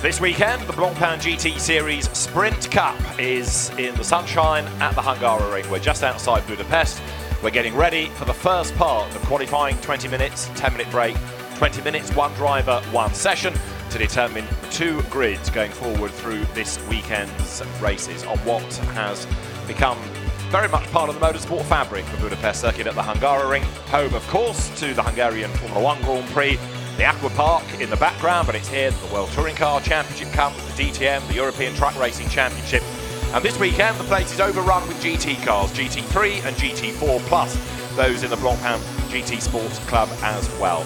This weekend, the Blancpain GT Series Sprint Cup is in the sunshine at the Hungaroring. We're just outside Budapest. We're getting ready for the first part of qualifying. 20 minutes, 10-minute break, 20 minutes, one driver, one session to determine the two grids going forward through this weekend's races on what has become very much part of the motorsport fabric for Budapest circuit at the Hungaroring. Home, of course, to the Hungarian Formula 1 Grand Prix. The Aqua Park in the background, but it's here that the World Touring Car Championship comes, the DTM, the European Truck Racing Championship. And this weekend, the place is overrun with GT cars, GT3 and GT4 plus, those in the Blancpain GT Sports Club as well.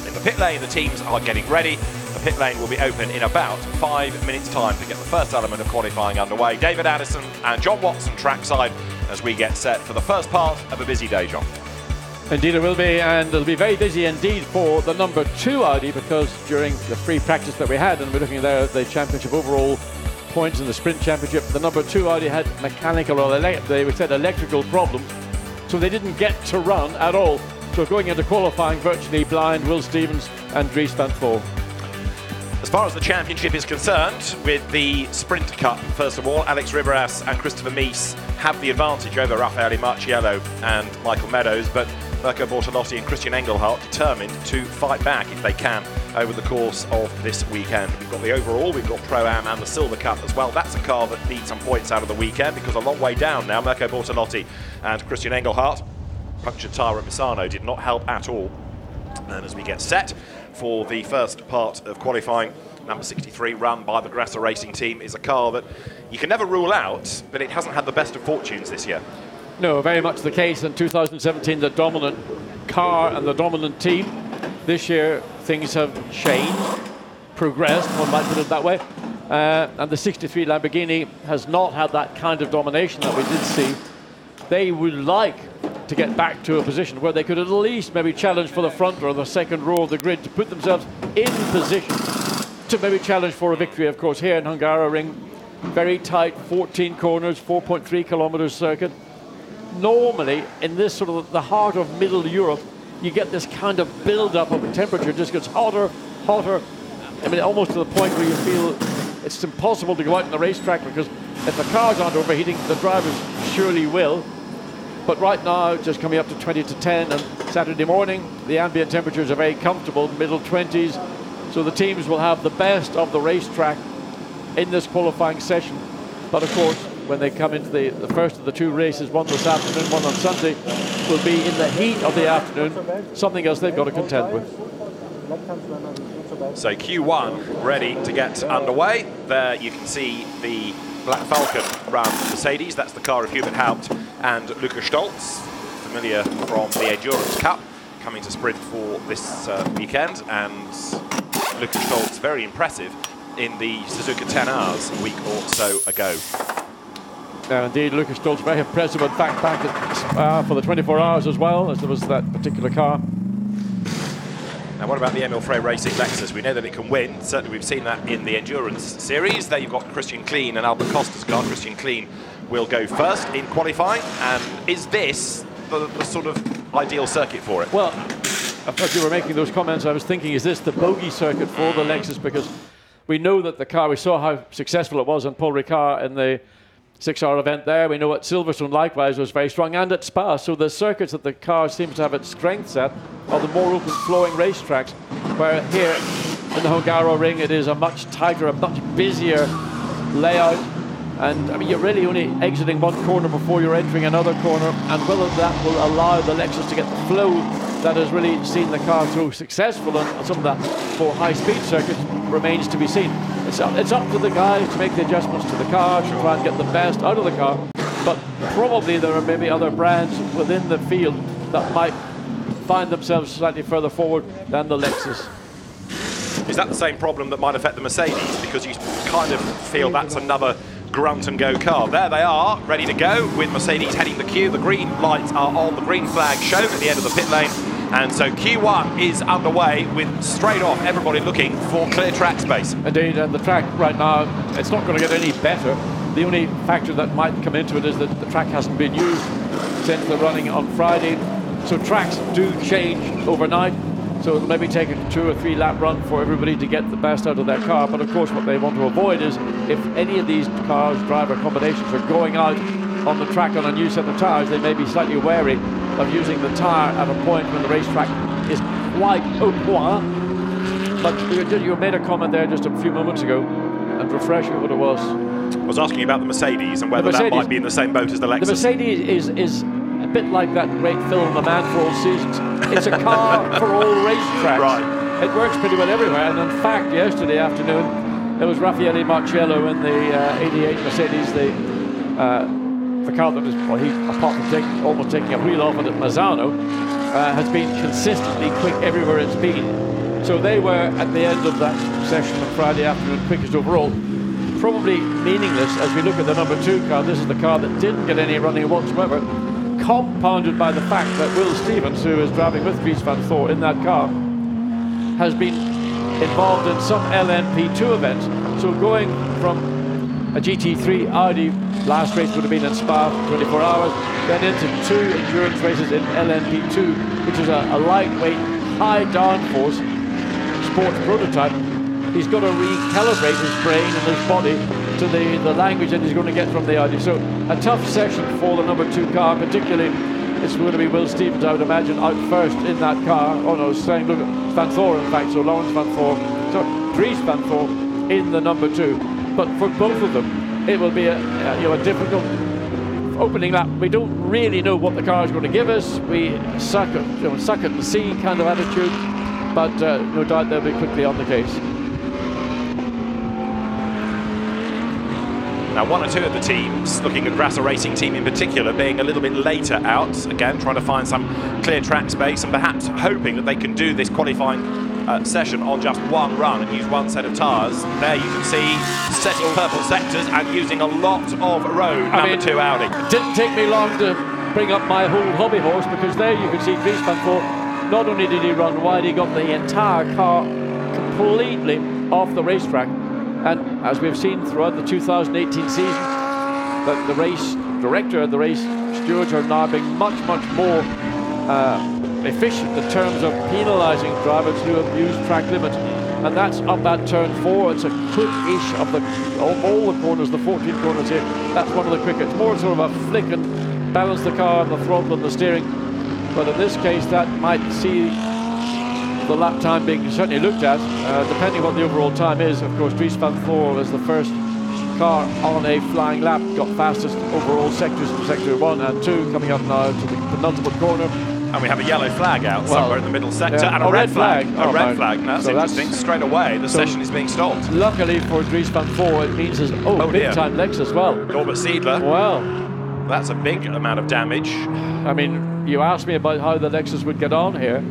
In the pit lane, the teams are getting ready. The pit lane will be open in about 5 minutes' time to get the first element of qualifying underway. David Addison and John Watson trackside as we get set for the first part of a busy day, John. Indeed it will be, and it'll be very busy indeed for the number 2 Audi, because during the free practice that we had, and we're looking there at the championship overall points in the sprint championship, the number 2 Audi had mechanical, or they said electrical problems, so they didn't get to run at all. So going into qualifying virtually blind, Will Stevens and Dries van Voor. As far as the championship is concerned, with the Sprint Cup, first of all, Alex Riberas and Christopher Mies have the advantage over Raffaele Marciello and Michael Meadows, but Mirko Bortolotti and Christian Engelhardt determined to fight back if they can over the course of this weekend. We've got the overall, we've got Pro-Am and the Silver Cup as well. That's a car that needs some points out of the weekend, because a long way down now, Mirko Bortolotti and Christian Engelhardt. Punctured tyre at Misano did not help at all. And as we get set for the first part of qualifying, number 63, run by the Grasser Racing Team, is a car that you can never rule out, but it hasn't had the best of fortunes this year. No, very much the case. In 2017, the dominant car and the dominant team. This year, things have changed, progressed, one might put it that way. And the 63 Lamborghini has not had that kind of domination that we did see. They would like to get back to a position where they could at least maybe challenge for the front or the second row of the grid, to put themselves in position to maybe challenge for a victory. Of course, here in Hungaroring, very tight, 14 corners, 4.3 kilometers circuit. Normally, in this sort of the heart of middle Europe, you get this kind of build-up of temperature. It just gets hotter, hotter. I mean, almost to the point where you feel it's impossible to go out on the racetrack, because if the cars aren't overheating, the drivers surely will. But right now, just coming up to 20 to 10, and Saturday morning, the ambient temperatures are very comfortable, middle 20s. So the teams will have the best of the racetrack in this qualifying session. But of course, when they come into the first of the 2 races, one this afternoon, one on Sunday, will be in the heat of the afternoon, something else they've got to contend with. So Q1 ready to get underway. There you can see the Black Falcon round Mercedes. That's the car of Hubert Haupt and Lukas Stolz, familiar from the Endurance Cup, coming to sprint for this weekend. And Lukas Stolz, very impressive in the Suzuka 10 hours a week or so ago. Indeed, Lukas Stolz very impressive. In fact, back at for the 24 hours as well, as there was that particular car. Now, what about the Emil Frey Racing Lexus? We know that it can win. Certainly, we've seen that in the Endurance Series. There you've got Christian Kleen and Albert Costa's car. Christian Kleen will go first in qualifying. And is this the sort of ideal circuit for it? Well, as you were making those comments, I was thinking, is this the bogey circuit for the Lexus? Because we know that the car, we saw how successful it was on Paul Ricard in the 6-hour event there. We know at Silverstone likewise was very strong, and at Spa. So the circuits that the car seems to have its strengths at are the more open flowing racetracks, where here in the Hungaroring it is a much tighter, a much busier layout. And I mean, you're really only exiting one corner before you're entering another corner, and whether that will allow the Lexus to get the flow that has really seen the car so successful on some of that more high-speed circuits remains to be seen. It's up to the guys to make the adjustments to the car, to try and get the best out of the car, but probably there are maybe other brands within the field that might find themselves slightly further forward than the Lexus. Is that the same problem that might affect the Mercedes? Because you kind of feel that's another grunt and go car. There they are, ready to go, with Mercedes heading the queue. The green lights are on, the green flag shown at the end of the pit lane. And so Q1 is underway, with straight off everybody looking for clear track space. Indeed, and the track right now, it's not going to get any better. The only factor that might come into it is that the track hasn't been used since the running on Friday. So tracks do change overnight. So it'll maybe take a 2 or 3 lap run for everybody to get the best out of their car. But of course, what they want to avoid is if any of these cars, driver combinations, are going out on the track on a new set of tyres, they may be slightly wary of using the tyre at a point when the racetrack is quite au point. But you made a comment there just a few moments ago, and refresh me what it was. I was asking about the Mercedes and whether that might be in the same boat as the Lexus. The Mercedes is a bit like that great film, A Man for All Seasons. It's a car for all racetracks. Right. It works pretty well everywhere. And in fact, yesterday afternoon, there was Raffaele Marcello in the 88 Mercedes, the car that was, well, he, apart from almost taking a wheel off it at Mazzano, has been consistently quick everywhere it's been. So they were, at the end of that session on Friday afternoon, quickest overall. Probably meaningless as we look at the number 2 car. This is the car that didn't get any running whatsoever, compounded by the fact that Will Stevens, who is driving with Dries van Thor in that car, has been involved in some LMP2 events. So going from a GT3 Audi, last race would have been in Spa for 24 hours, then into 2 endurance races in LMP2, which is a lightweight, high downforce sports prototype. He's got to recalibrate his brain and his body to the language that he's going to get from the Audi. So a tough session for the number 2 car, particularly it's going to be Will Stevens, I would imagine, out first in that car. Oh no, saying, look, Van Thor, in fact, so Lawrence Van Thor, sorry, Dries Van Thor in the number 2. But for both of them, it will be a difficult opening lap. We don't really know what the car is going to give us. We suck it and see kind of attitude, but no doubt they'll be quickly on the case. Now, 1 or 2 of the teams, looking at Grasser Racing Team in particular, being a little bit later out, again, trying to find some clear track space and perhaps hoping that they can do this qualifying session on just 1 run and use 1 set of tyres. There you can see setting purple sectors and using a lot of road, number 2 Audi. It didn't take me long to bring up my whole hobby horse, because there you can see Dries van Thor, not only did he run wide, he got the entire car completely off the racetrack. And as we've seen throughout the 2018 season, that the race director and the race stewards are now being much more efficient in terms of penalising drivers who abuse track limits. And that's up at turn 4. It's a quick-ish of all the corners, the 14 corners here. That's one of the quicker. It's more sort of a flick and balance the car and the throttle and the steering. But in this case, that might see the lap time being certainly looked at, depending what the overall time is. Of course, Dries van Thor is the first car on a flying lap, got fastest overall sectors from sector 1 and 2, coming up now to the penultimate corner. And we have a yellow flag out somewhere in the middle sector, and a red flag. A red flag. Now, that's interesting. Straight away, the session is being stopped. Luckily for Dries van Thor, it means there's big-time Lexus as well. Norbert Siedler. Well, that's a big amount of damage. I mean, you asked me about how the Lexus would get on here.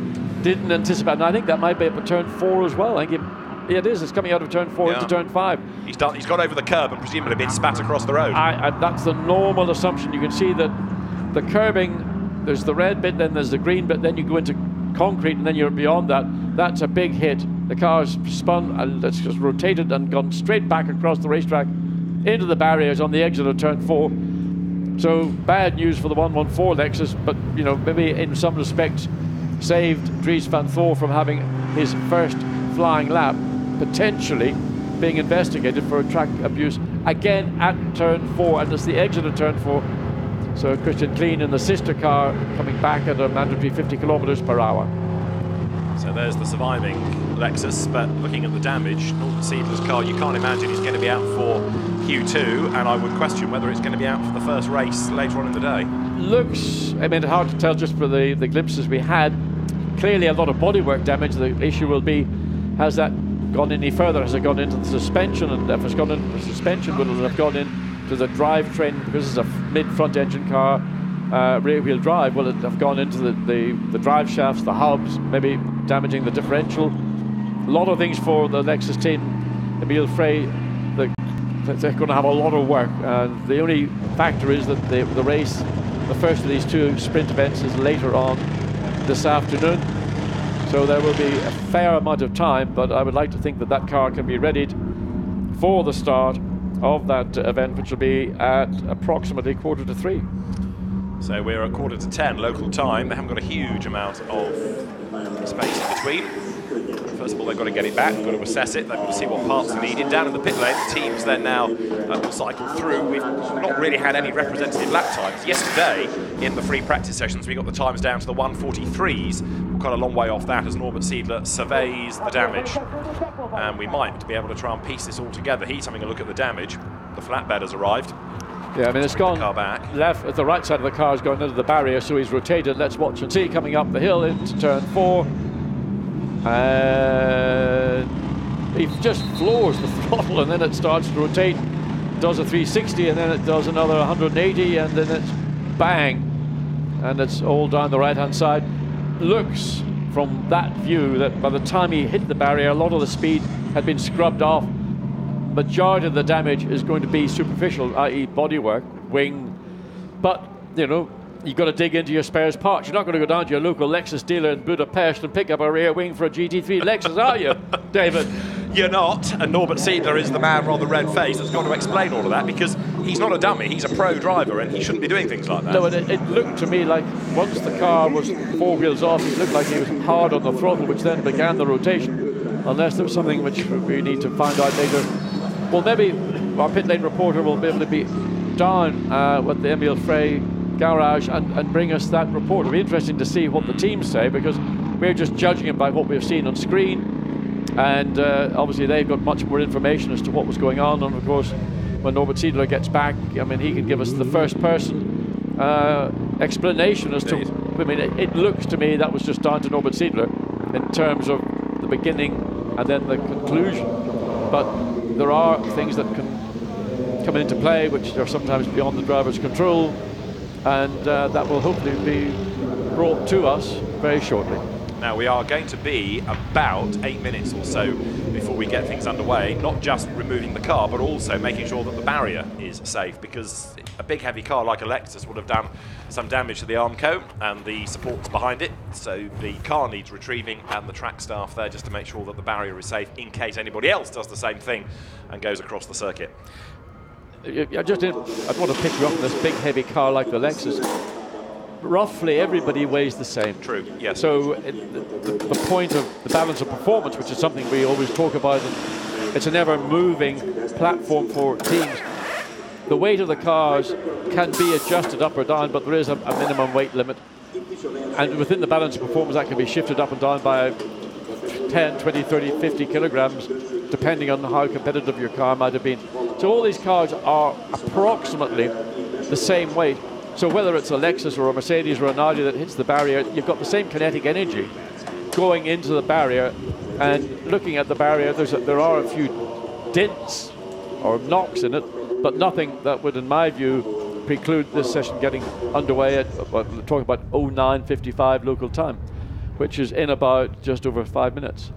Didn't anticipate, and I think that might be up at turn 4 as well. I think it is. It's coming out of turn 4 into turn 5. He's got over the curb and presumably been spat across the road. That's the normal assumption. You can see that the curbing, there's the red bit, then there's the green bit, then you go into concrete, and then you're beyond that. That's a big hit. The car's spun and it's just rotated and gone straight back across the racetrack into the barriers on the exit of turn 4. So bad news for the 114 Lexus, but maybe in some respects saved Dries van Thor from having his first flying lap, potentially being investigated for track abuse again at turn 4, and it's the exit of turn 4. So Christian Klein in the sister car coming back at a mandatory 50 kilometers per hour. So there's the surviving Lexus, but looking at the damage, Norbert Siedler's car, you can't imagine he's going to be out for Q2, and I would question whether it's going to be out for the first race later on in the day. Looks, hard to tell just for the glimpses we had. Clearly a lot of bodywork damage. The issue will be, has that gone any further? Has it gone into the suspension? And if it's gone into the suspension, will it have gone into the drivetrain? Because it's a mid-front engine car, rear-wheel drive, will it have gone into the drive shafts, the hubs, maybe damaging the differential? A lot of things for the Lexus team. Emil Frey, they're going to have a lot of work. The only factor is that the race, the first of these 2 sprint events, is later on this afternoon. So there will be a fair amount of time, but I would like to think that that car can be readied for the start of that event, which will be at approximately 2:45. So we're at 9:45 local time. They haven't got a huge amount of space in between. First of all, they've got to get it back, they've got to assess it, they've got to see what parts are needed. Down in the pit lane, the teams then now will cycle through. We've not really had any representative lap times. Yesterday, in the free practice sessions, we got the times down to the 1:43s. We're quite a long way off that as Norbert Siedler surveys the damage. And we might be able to try and piece this all together. He's having a look at the damage. The flatbed has arrived. Yeah, I mean, it's gone car back. left, at the right side of the car has gone into the barrier, so he's rotated. Let's watch and see. Coming up the hill into turn 4. And he just floors the throttle, and then it starts to rotate, does a 360, and then it does another 180, and then it's bang, and it's all down the right-hand side. Looks from that view that by the time he hit the barrier, a lot of the speed had been scrubbed off. Majority of the damage is going to be superficial, i.e. bodywork, wing, but, you know, you've got to dig into your spares parts. You're not going to go down to your local Lexus dealer in Budapest and pick up a rear wing for a GT3 Lexus, are you, David? You're not, and Norbert Siedler is the man on the red face that's got to explain all of that, because he's not a dummy, he's a pro driver, and he shouldn't be doing things like that. No, it looked to me like once the car was 4 wheels off, it looked like he was hard on the throttle, which then began the rotation, unless there was something which we need to find out later. Well, maybe our pit lane reporter will be able to be down with the Emil Frey garage and bring us that report. It'll be interesting to see what the teams say, because we're just judging it by what we've seen on screen, and obviously they've got much more information as to what was going on. And of course, when Norbert Siedler gets back, I mean, he can give us the first person explanation as to, I mean, it looks to me that was just down to Norbert Siedler in terms of the beginning and then the conclusion, but there are things that can come into play which are sometimes beyond the driver's control, and that will hopefully be brought to us very shortly. Now we are going to be about 8 minutes or so before we get things underway, not just removing the car but also making sure that the barrier is safe, because a big heavy car like a Lexus would have done some damage to the arm cone and the supports behind it, so the car needs retrieving and the track staff there just to make sure that the barrier is safe in case anybody else does the same thing and goes across the circuit. I'd want to pick you up in this big heavy car like the Lexus. Roughly everybody weighs the same. True, yes. So the point of the balance of performance, which is something we always talk about, and it's an ever-moving platform for teams. The weight of the cars can be adjusted up or down, but there is a minimum weight limit. And within the balance of performance, that can be shifted up and down by 10, 20, 30, 50 kilograms, depending on how competitive your car might have been. So all these cars are approximately the same weight. So whether it's a Lexus or a Mercedes or an Audi that hits the barrier, you've got the same kinetic energy going into the barrier. And looking at the barrier, there are a few dents or knocks in it, but nothing that would, in my view, preclude this session getting underway at, we're talking about 09:55 local time, which is in about just over 5 minutes.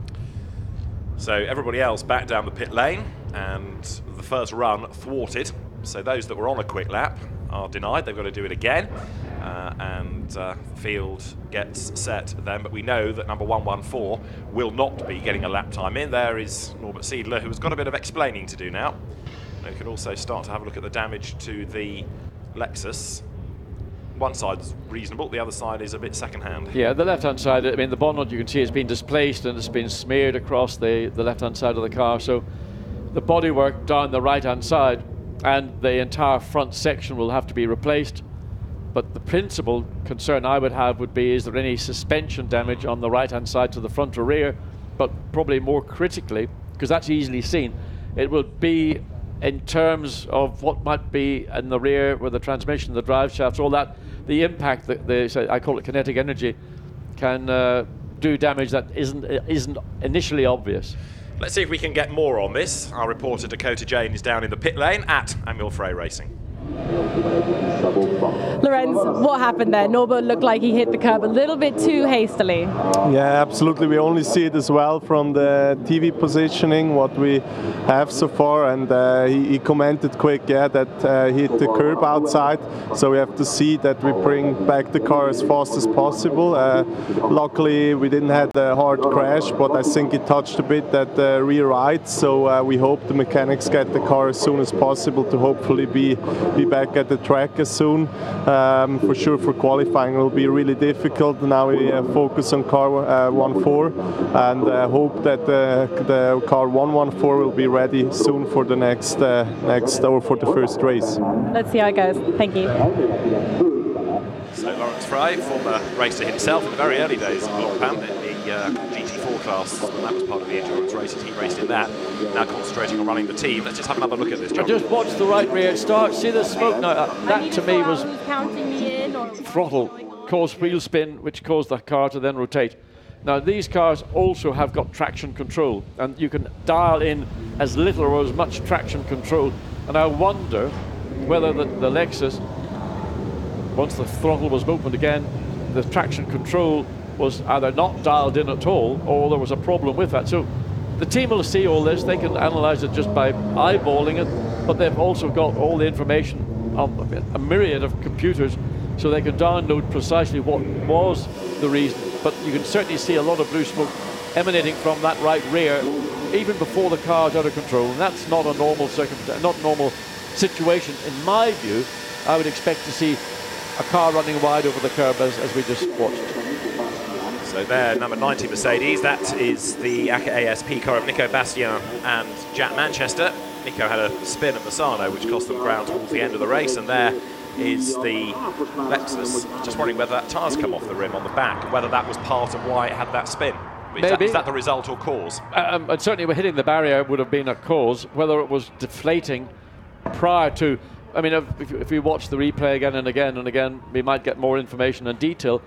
So everybody else back down the pit lane, and the first run thwarted. So those that were on a quick lap are denied. They've got to do it again, and field gets set then. But we know that number 114 will not be getting a lap time in. There is Norbert Siedler, who has got a bit of explaining to do now. We can also start to have a look at the damage to the Lexus. One side's reasonable, the other side is a bit second-hand. Yeah, the left-hand side, I mean, the bonnet you can see has been displaced and it's been smeared across the left-hand side of the car. So the bodywork down the right-hand side and the entire front section will have to be replaced. But the principal concern I would have would be, is there any suspension damage on the right-hand side to the front or rear? But probably more critically, because that's easily seen, it will be in terms of what might be in the rear with the transmission, the drive shafts, all that, the impact that I call it kinetic energy, can do damage that isn't initially obvious. Let's see if we can get more on this. Our reporter Dakota Jane is down in the pit lane at Emil Frey Racing. Lorenz, what happened there? Norbert looked like he hit the curb a little bit too hastily. Yeah, absolutely. We only see it as well from the TV positioning, what we have so far, and he commented quick, yeah, that he hit the curb outside, so we have to see that we bring back the car as fast as possible. Luckily, we didn't have a hard crash, but I think it touched a bit at the rear right, so we hope the mechanics get the car as soon as possible to hopefully be be back at the track as soon. For sure, for qualifying it will be really difficult. Now we focus on car 1.4 and hope that the car 1.14 will be ready soon for the next or for the first race. Let's see how it goes. Thank you. So Lawrence Frey, former racer himself in the very early days of Blancpain in the GT4 class, and that was part of the endurance races. He raced in that, now concentrating on running the team. Let's just have another look at this, John. Just watch the right rear start, see the smoke. Now, that to me was counting me in, or throttle, caused wheel spin, which caused the car to then rotate. Now these cars also have got traction control, and you can dial in as little or as much traction control, and I wonder whether the Lexus, once the throttle was opened again, the traction control was either not dialed in at all or there was a problem with that. So the team will see all this, they can analyze it just by eyeballing it, but they've also got all the information on a myriad of computers, so they can download precisely what was the reason. But you can certainly see a lot of blue smoke emanating from that right rear even before the car's out of control, and that's not a normal circumstance, not normal situation. In my view, I would expect to see a car running wide over the curb as we just watched. So there, number 90 Mercedes, that is the ASP car of Nico Bastien and Jack Manchester. Nico had a spin at Misano, which cost them ground towards the end of the race, and there is the Lexus. Just wondering whether that tyre's come off the rim on the back, whether that was part of why it had that spin. Is that the result or cause? And certainly hitting the barrier would have been a cause. Whether it was deflating prior to, I mean, if we watch the replay again and again and again, we might get more information and detail.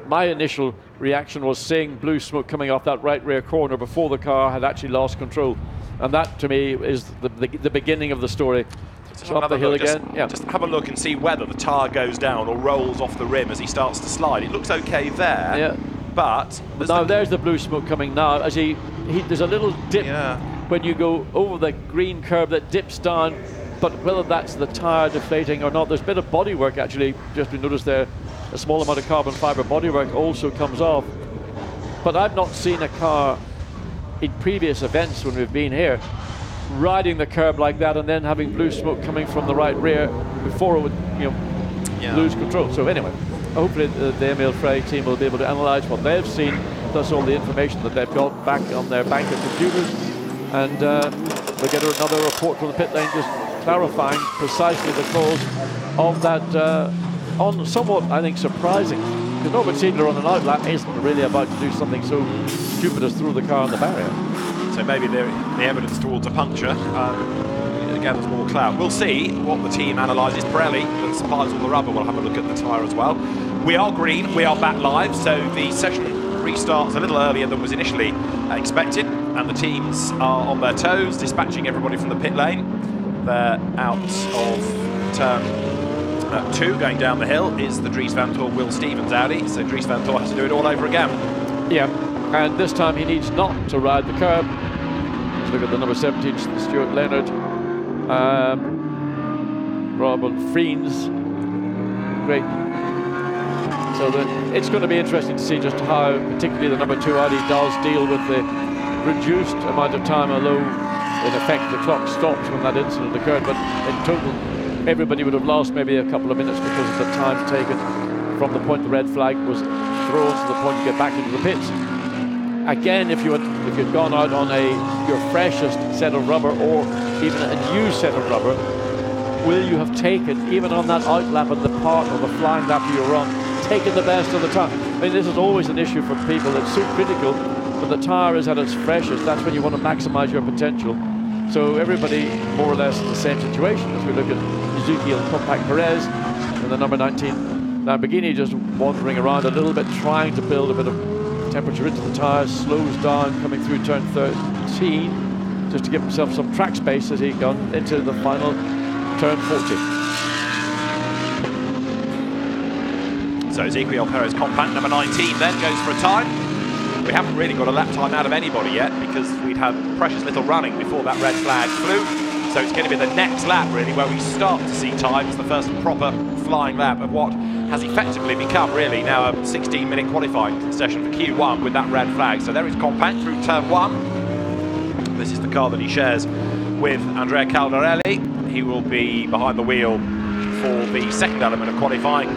My initial reaction was seeing blue smoke coming off that right rear corner before the car had actually lost control, and that to me is the beginning of the story. So up the hill again. Just have a look and see whether the tyre goes down or rolls off the rim as he starts to slide. It looks okay there. Yeah. But there's the blue smoke coming now as there's a little dip when you go over the green curve that dips down, but whether that's the tyre deflating or not, there's a bit of bodywork actually, just been noticed there. A small amount of carbon fibre bodywork also comes off. But I've not seen a car in previous events when we've been here riding the curb like that and then having blue smoke coming from the right rear before it would lose control. So anyway, hopefully the Emil Frey team will be able to analyse what they've seen, plus all the information that they've got back on their bank of computers, and we'll get another report from the pit lane just clarifying precisely the cause of that on somewhat, I think, surprising, because Norbert Siedler on an outlap isn't really about to do something so stupid as throw the car on the barrier. So maybe the evidence towards a puncture gathers more clout. We'll see what the team analyses. Pirelli, that supplies all the rubber, we'll have a look at the tyre as well. We are green, we are back live, so the session restarts a little earlier than was initially expected, and the teams are on their toes, dispatching everybody from the pit lane. They're out of turn 2, going down the hill, is the Dries Van Tor Will Stevens Audi, so Dries Van Tor has to do it all over again. Yeah, and this time he needs not to ride the curb. Let's look at the number 17, Stuart Leonard. Robin Friens, great. So it's going to be interesting to see just how, particularly the number 2 Audi does deal with the reduced amount of time, although in effect the clock stops when that incident occurred, but in total everybody would have lost maybe a couple of minutes because of the time taken from the point the red flag was thrown to the point to get back into the pits. Again, if you'd gone out on your freshest set of rubber or even a new set of rubber, will you have taken, even on that outlap at the part of the flying lap you were on, taken the best of the time? I mean, this is always an issue for people. It's so critical when the tyre is at its freshest. That's when you want to maximise your potential. So everybody more or less in the same situation as we look at Ezekiel Compact Perez and the number 19 Lamborghini just wandering around a little bit, trying to build a bit of temperature into the tyres, slows down coming through turn 13 just to give himself some track space as he gone into the final turn 14. So Ezekiel Perez Compact number 19 then goes for a time. We haven't really got a lap time out of anybody yet because we'd had precious little running before that red flag flew. So it's going to be the next lap really where we start to see times, the first proper flying lap of what has effectively become really now a 16-minute qualifying session for Q1 with that red flag. So there is Compact through turn 1. This is the car that he shares with Andrea Caldarelli. He will be behind the wheel for the second element of qualifying.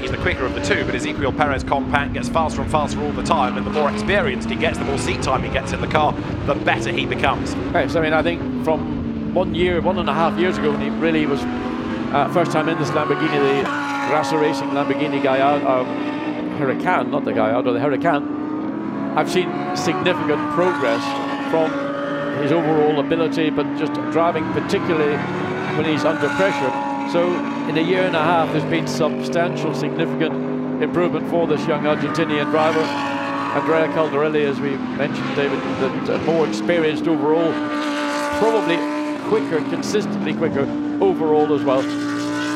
He's the quicker of the two, but Ezequiel Perez compact gets faster and faster all the time, and the more experienced he gets, the more seat time he gets in the car, the better he becomes. Yes, I mean, I think from 1 and a half years ago, when he really was first time in this Lamborghini, the Grasser Racing Lamborghini Gallardo, Huracan, not the Gallardo, the Huracan, I've seen significant progress from his overall ability, but just driving particularly when he's under pressure. So in a year and a half, there's been substantial, significant improvement for this young Argentinian driver. Andrea Caldarelli, as we mentioned, David, that more experienced overall, probably quicker, consistently quicker overall as well.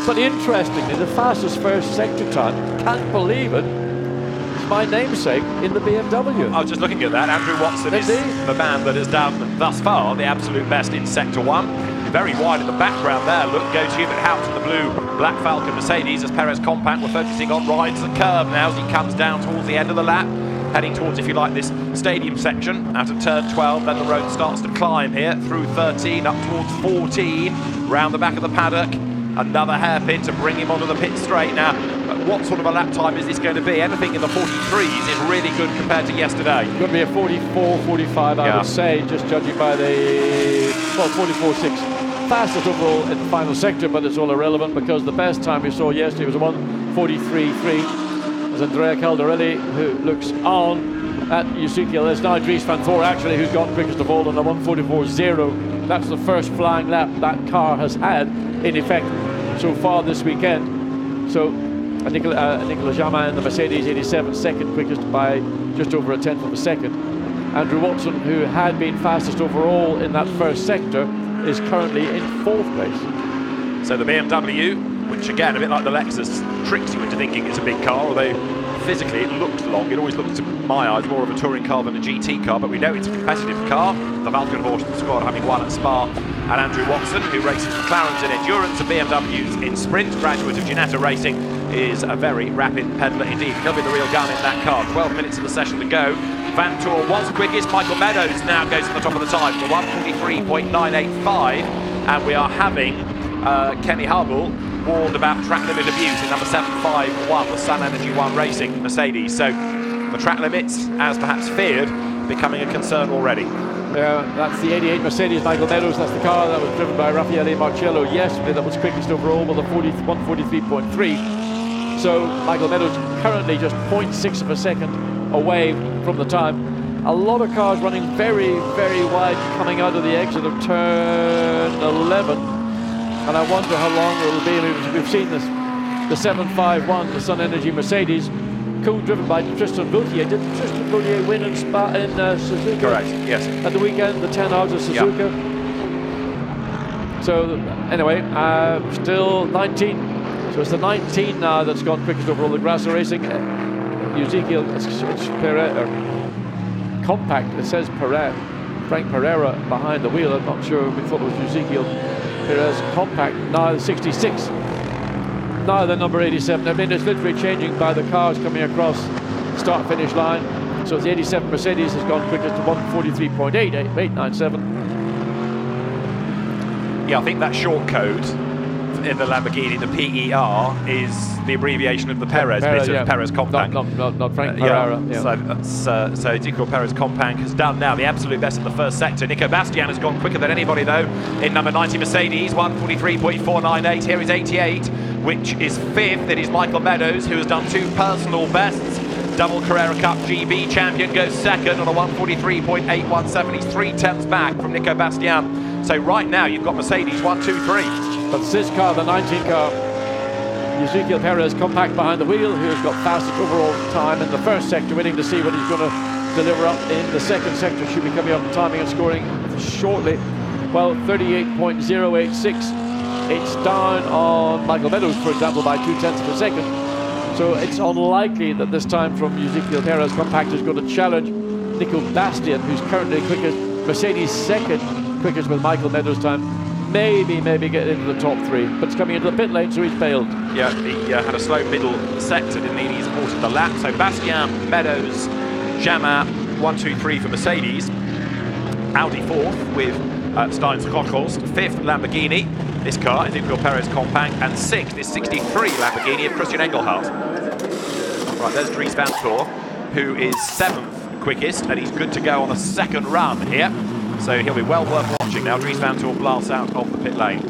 But interestingly, the fastest first sector time, can't believe it, is my namesake in the BMW. I was just looking at that. Andrew Watson is the man that has done thus far the absolute best in Sector 1. Very wide in the background there. Look, goes Hubert Haupt in the blue Black Falcon Mercedes as Perez compact. We're focusing on rides and curve now as he comes down towards the end of the lap, heading towards, if you like, this stadium section out of turn 12. Then the road starts to climb here through 13 up towards 14, round the back of the paddock. Another hairpin to bring him onto the pit straight. Now, what sort of a lap time is this going to be? Anything in the 43s is really good compared to yesterday. It's going to be a 44, 45, I would say, just judging by the 44.6. Fastest overall in the final sector, but it's all irrelevant because the best time we saw yesterday was a 1:43.3. As Andrea Caldarelli, who looks on at Ezequiel. There's now Dries van Voor actually, who's gone quickest of all on a 1:44.0. That's the first flying lap that car has had in effect so far this weekend. So Nicolas Jamin in the Mercedes 87, second quickest by just over a tenth of a second. Andrew Watson, who had been fastest overall in that first sector, is currently in fourth place. So the BMW, which again, a bit like the Lexus, tricks you into thinking it's a big car, although physically it looks long. It always looks, to my eyes, more of a touring car than a GT car, but we know it's a competitive car. The Valkenhorst squad having won at Spa, and Andrew Watson, who races McLarens in endurance and BMWs in sprint, graduate of Ginetta Racing, is a very rapid peddler indeed. He'll be the real gun in that car. 12 minutes of the session to go. Van Toor was quickest. Michael Meadows now goes to the top of the time for 1:43.985, and we are having Kenny Hubble warned about track limit abuse in number 751, the Sun Energy One Racing Mercedes. So the track limits, as perhaps feared, becoming a concern already. Yeah, that's the 88 Mercedes, Michael Meadows. That's the car that was driven by Raffaele Marcello yesterday that was quickest overall with a 1:43.3. So Michael Meadows currently just 0.6 of a second away from the time. A lot of cars running very, very wide coming out of the exit of turn 11. And I wonder how long it will be. We've seen this, the 751, the Sun Energy Mercedes, co-driven by Tristan Vautier. Did Tristan Vautier win in Suzuka? Correct, yes. At the weekend, the 10 hours of Suzuka. Yeah. So anyway, still 19. So it's the 19 now that's gone quickest overall. The Grasser Racing, Ezequiel, it's Pereira, compact. It says Pereira, Frank Pereira behind the wheel. I'm not sure. We thought it was Ezequiel Perez compact. Now the 66. Now the number 87. I mean, it's literally changing by the cars coming across the start-finish line. So the 87 Mercedes has gone quickest to 1:43.897. Yeah, I think that short code in the Lamborghini, the PER, is the abbreviation of the Perez bit of Perez compact. Not Frank Pereira. Yeah. So Ezequiel Perez compact has done now the absolute best in the first sector. Nico Bastian has gone quicker than anybody though in number 90 Mercedes, 1:43.498. Here is 88, which is fifth. It is Michael Meadows, who has done two personal bests. Double Carrera Cup GB champion goes second on a 1:43.817. He's 3 tenths back from Nico Bastian. So right now you've got Mercedes 1, 2, 3. But this car, the 19 car, Ezequiel Perez compact behind the wheel, who's got fastest overall time in the first sector, waiting to see what he's going to deliver up in the second sector. Should be coming up in timing and scoring shortly. Well, 38.086. It's down on Michael Meadows, for example, by 2 tenths of a second. So it's unlikely that this time from Ezequiel Perez compact is going to challenge Nico Bastian, who's currently quickest. Mercedes second quickest with Michael Meadows' time. Maybe get into the top 3, but it's coming into the pit lane, so he's bailed. Yeah, he had a slow middle sector, didn't he? He's aborted the lap. So Bastian, Meadows, Jamin, 1, 2, 3 for Mercedes. Audi fourth with Steins Rochhorst. 5th, Lamborghini. This car is Ezequiel Perez Compact. And 6th is 63 Lamborghini of Christian Engelhardt. Right, there's Dries van Toor, who is 7th quickest, and he's good to go on a 2nd run here. So he'll be well worth watching now. Dries van Toor blasts out of the pit lane.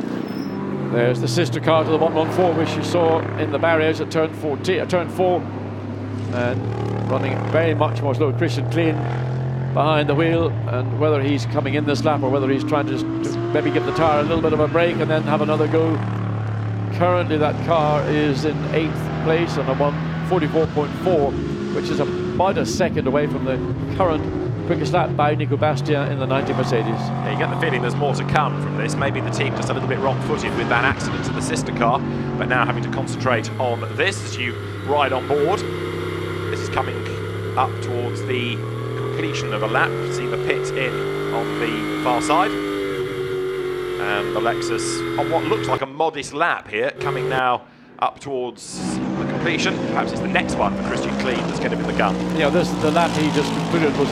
There's the sister car to the 114, which you saw in the barriers at turn 4, and running very much more slow. Christian Klein behind the wheel, and whether he's coming in this lap or whether he's trying to maybe give the tyre a little bit of a break and then have another go. Currently that car is in 8th place on a 1:44.4, which is about a second away from the current quickest lap by Nico Bastien in the 90 Mercedes. Yeah, you get the feeling there's more to come from this. Maybe the team just a little bit wrong-footed with that accident to the sister car, but now having to concentrate on this as you ride on board. This is coming up towards the completion of a lap. See the pit in on the far side. And the Lexus on what looks like a modest lap here, coming now up towards the completion. Perhaps it's the next one for Christian Klein that's going to be the gun. Yeah, the lap he just concluded was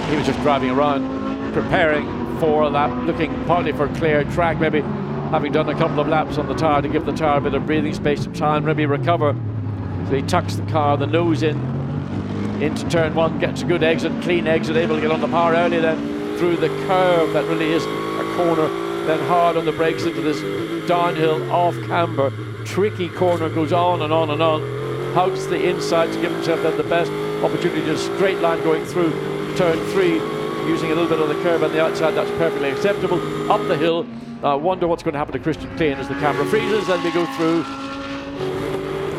he was just driving around, preparing for a lap, looking partly for a clear track, maybe having done a couple of laps on the tyre to give the tyre a bit of breathing space to try and maybe recover. So he tucks the car, the nose into turn 1, gets a good exit, clean exit, able to get on the power early, then through the curve that really isn't a corner, then hard on the brakes into this downhill off camber. Tricky corner, goes on and on and on, hugs the inside to give himself then the best opportunity to straight line going through turn 3, using a little bit of the curve on the outside. That's perfectly acceptable. Up the hill, I wonder what's going to happen to Christian Klein as the camera freezes and we go through.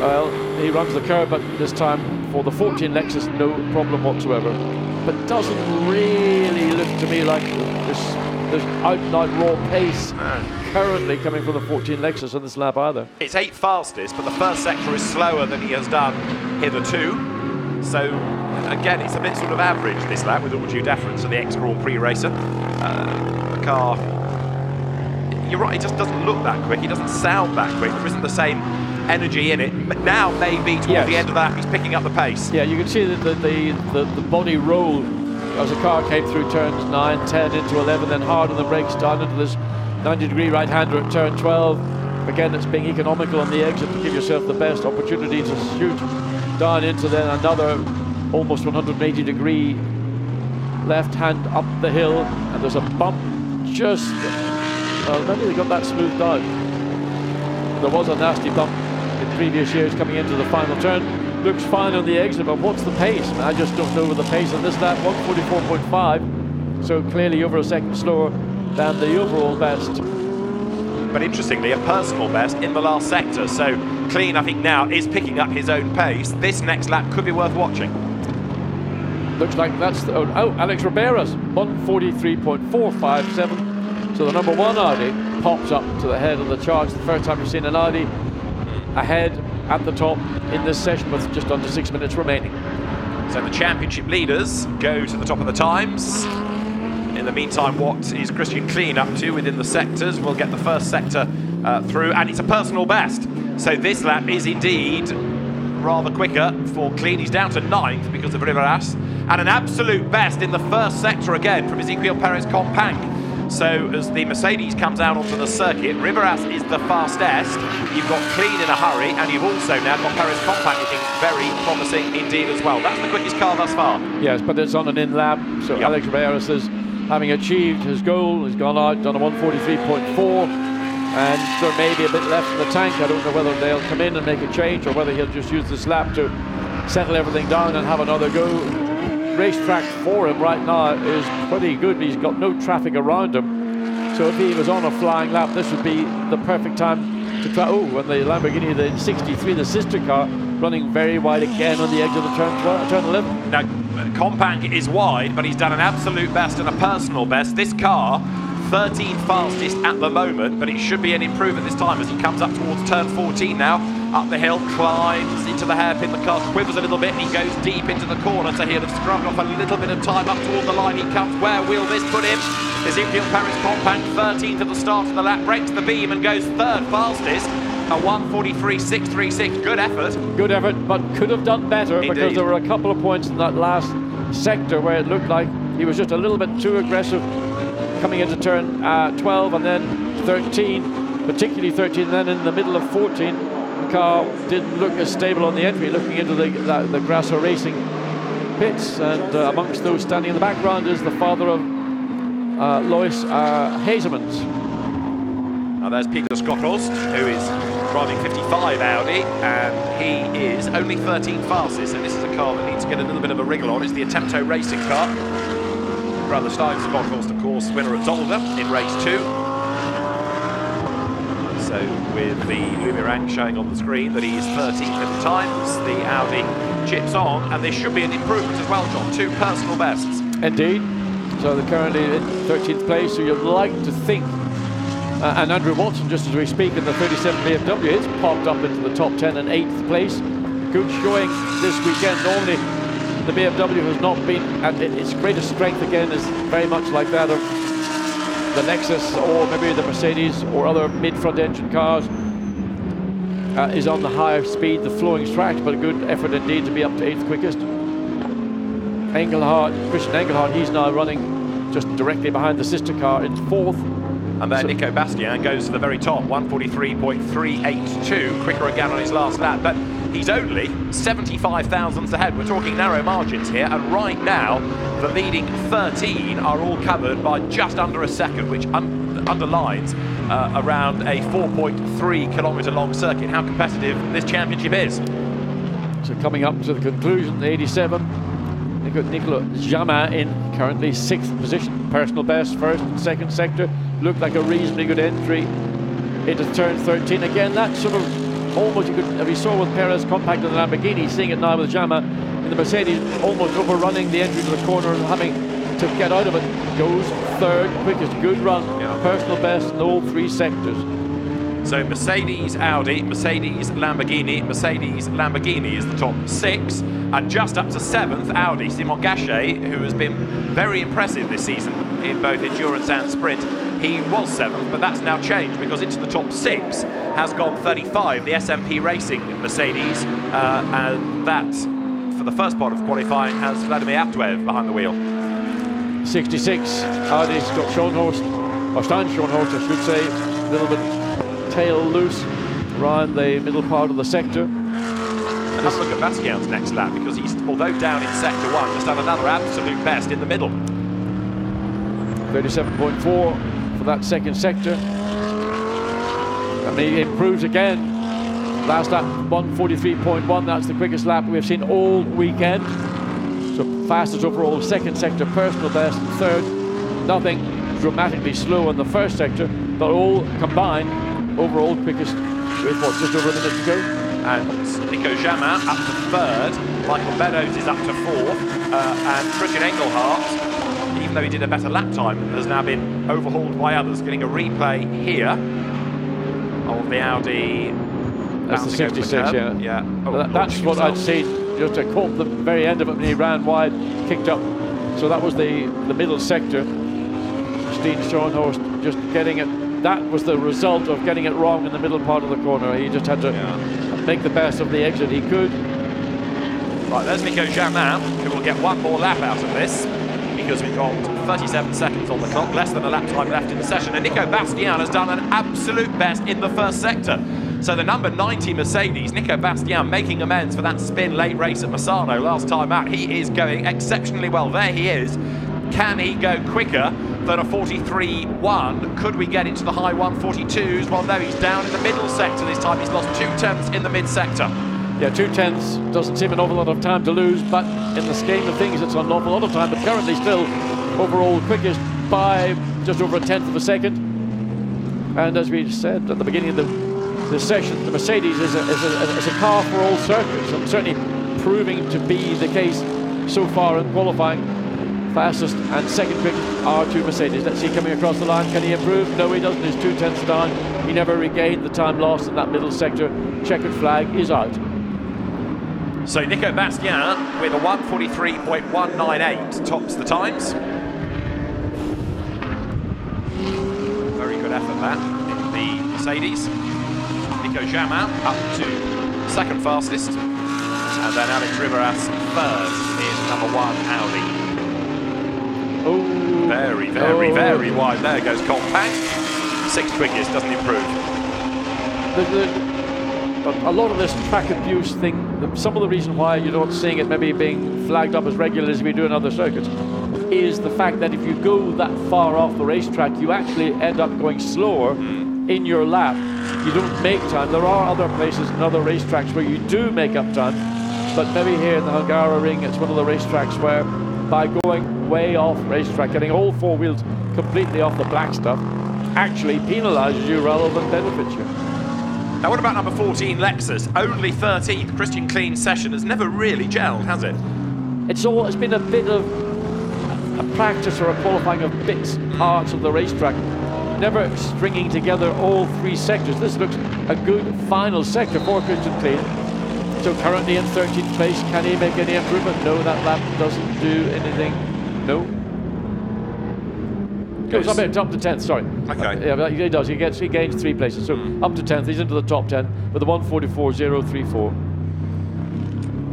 Well, he runs the curve, but this time for the 14 Lexus, no problem whatsoever. But doesn't really look to me like this out and out raw pace currently coming from the 14 Lexus on this lap either. It's 8th fastest, but the first sector is slower than he has done hitherto. So again, it's a bit sort of average this lap, with all due deference to the ex-Grand Prix racer. The car, you're right, it just doesn't look that quick, it doesn't sound that quick, there isn't the same energy in it, but now maybe towards the end of that he's picking up the pace. Yeah, you can see that the body roll as the car came through turns 9, 10 into 11, then hard on the brakes down into this 90-degree right-hander at turn 12. Again, it's being economical on the exit to give yourself the best opportunity to shoot down into then another almost 180-degree left hand up the hill, and there's a bump just, maybe they got that smoothed out. There was a nasty bump in previous years coming into the final turn. Looks fine on the exit, but what's the pace? I just don't know with the pace on this lap. 1:44.5, so clearly over a second slower than the overall best. But interestingly, a personal best in the last sector. So Klein, I think now, is picking up his own pace. This next lap could be worth watching. Looks like that's Alex Riberas, 1:43.457. So the number 1 Audi pops up to the head of the charge. The first time we've seen an Audi ahead at the top in this session with just under 6 minutes remaining. So the championship leaders go to the top of the times. In the meantime, what is Christian Klein up to within the sectors? We'll get the first sector through, and it's a personal best. So this lap is indeed rather quicker for Klein. He's down to 9th because of Riberas, and an absolute best in the first sector again from Ezequiel Perez Compact. So as the Mercedes comes out onto the circuit, Riberas is the fastest. You've got Klein in a hurry, and you've also now got Perez Compact looking very promising indeed as well. That's the quickest car thus far. Yes, but it's on an in lap, so Alex Riberas is having achieved his goal. He's gone out, done a 1:43.4, and there may be a bit left in the tank. I don't know whether they'll come in and make a change or whether he'll just use this lap to settle everything down and have another go. Racetrack for him right now is pretty good. He's got no traffic around him, so if he was on a flying lap, this would be the perfect time to try. Oh, and the Lamborghini, the 63, the sister car, running very wide again on the exit of turn 11. Now, Compact is wide, but he's done an absolute best and a personal best. This car, 13th fastest at the moment, but it should be an improvement this time as he comes up towards turn 14 now. Up the hill, climbs into the hairpin, the car quivers a little bit and he goes deep into the corner, so he'll have scrubbed off a little bit of time up toward the line. He comes, where will this put him? Ezequiel Perez Compact, 13th at the start of the lap, breaks the beam and goes 3rd fastest. A 1:43.636, good effort. Good effort, but could have done better. Indeed. Because there were a couple of points in that last sector where it looked like he was just a little bit too aggressive coming into turn 12 and then 13, particularly 13, and then in the middle of 14, the car didn't look as stable on the entry, looking into the Grasso Racing pits, and amongst those standing in the background is the father of Lois Hazemans. Now there's Peter Skotthorst, who is driving 55 Audi, and he is only 13 fastest, so this is a car that needs to get a little bit of a wriggle on. It's the Attempto Racing car. Brother Stein Skotthorst, of course, winner at Zolder in race 2. So with the Lumirang showing on the screen that he is 13th at the times, the Audi chips on, and this should be an improvement as well, John. 2 personal bests. Indeed. So they're currently in 13th place, so you'd like to think. And Andrew Watson, just as we speak, in the 37 BMW, it's popped up into the top 10 and 8th place. Good showing this weekend. Normally, the BMW has not been at its greatest strength again, is very much like that of the Lexus or maybe the Mercedes or other mid-front engine cars. Is on the higher speed, the flowing tracks, but a good effort indeed to be up to 8th quickest. Christian Engelhardt, he's now running just directly behind the sister car in 4th. And then Nico Bastian goes to the very top, 143.382, quicker again on his last lap, but he's only 75 thousandths ahead. We're talking narrow margins here, and right now the leading 13 are all covered by just under a second, which underlines around a 4.3 kilometre long circuit how competitive this championship is. So coming up to the conclusion, the 87, they've got Nicolas Jamin in currently 6th position, personal best, 1st and 2nd sector. Looked like a reasonably good entry into turn 13. Again, that sort of almost, we saw with Perez compact in the Lamborghini, seeing it now with Jamin in the Mercedes, almost overrunning the entry to the corner and having to get out of it. Goes 3rd quickest, good run, personal best in all 3 sectors. So Mercedes, Audi, Mercedes, Lamborghini, Mercedes, Lamborghini is the top 6, and just up to 7th, Audi. Simon Gachet, who has been very impressive this season in both endurance and sprint, he was 7th, but that's now changed because into the top 6 has gone 35, the SMP Racing Mercedes, and that, for the first part of qualifying, has Vladimir Aptuev behind the wheel. 66, Audi's got Schoenhorst, or Stein Schoenhorst, I should say, a little bit tail loose around the middle part of the sector. And have a look at Bastian's next lap, because he's, although down in sector 1, just done another absolute best in the middle. 37.4 for that 2nd sector. And he improves again. Last lap, 143.1, that's the quickest lap we've seen all weekend. So fastest overall 2nd sector, personal best, 3rd. Nothing dramatically slow in the 1st sector, but all combined, overall quickest with what, just over a minute to go. And Nico Jamin up to 3rd, Michael Meadows is up to 4th, and Christian Engelhardt, even though he did a better lap time, has now been overhauled by others. Getting a replay here of the Audi. That's the 66, yeah. Oh, that's what I'd seen. Just caught the very end of it when he ran wide, kicked up. So that was the middle sector. Steen Schoenhorst just getting it. That was the result of getting it wrong in the middle part of the corner. He just had to make the best of the exit he could. Right, there's Nico Jamin, who will get one more lap out of this, because we've got 37 seconds on the clock, less than a lap time left in the session, and Nico Bastian has done an absolute best in the 1st sector. So the number 90 Mercedes, Nico Bastian, making amends for that spin late race at Misano last time out. He is going exceptionally well. There he is. Can he go quicker than a 43.1? Could we get into the high 142s? Well, no, he's down in the middle sector this time. He's lost 2/10 in the mid sector. Yeah, 2/10 doesn't seem an awful lot of time to lose, but in the scheme of things, it's an awful lot of time. But currently, still overall quickest by just over 1/10 of a second. And as we said at the beginning of the session, the Mercedes is a car for all circuits, and certainly proving to be the case so far in qualifying. Fastest and 2nd quickest are 2 Mercedes. Let's see, coming across the line, can he improve? No, he doesn't. He's 2/10 down. He never regained the time lost in that middle sector. Checkered flag is out. So Nico Bastian with a 143.198 tops the times. Very good effort that in the Mercedes. Nico Jamin up to 2nd fastest, and then Alex Riveras 3rd in number 1 Audi. Oh. Very, very, very wide. There goes Compact. 6th quickest, doesn't improve. A lot of this track abuse thing, some of the reason why you're not seeing it maybe being flagged up as regularly as we do in other circuits is the fact that if you go that far off the racetrack, you actually end up going slower in your lap. You don't make time. There are other places and other racetracks where you do make up time, but maybe here in the Hungaroring, it's one of the racetracks where by going way off racetrack, getting all 4 wheels completely off the black stuff, actually penalises you rather than benefits you. Now what about number 14, Lexus? Only 13th. Christian Klein's session has never really gelled, has it? It's been a bit of a practice or a qualifying of bits, parts of the racetrack, never stringing together all 3 sectors. This looks a good final sector for Christian Klein. So currently in 13th place, can he make any improvement? No, that lap doesn't do anything. No. Goes up to 10th, sorry. Okay. Yeah, he does. He gains 3 places. So up to 10th, he's into the top 10 with a 1:44.034.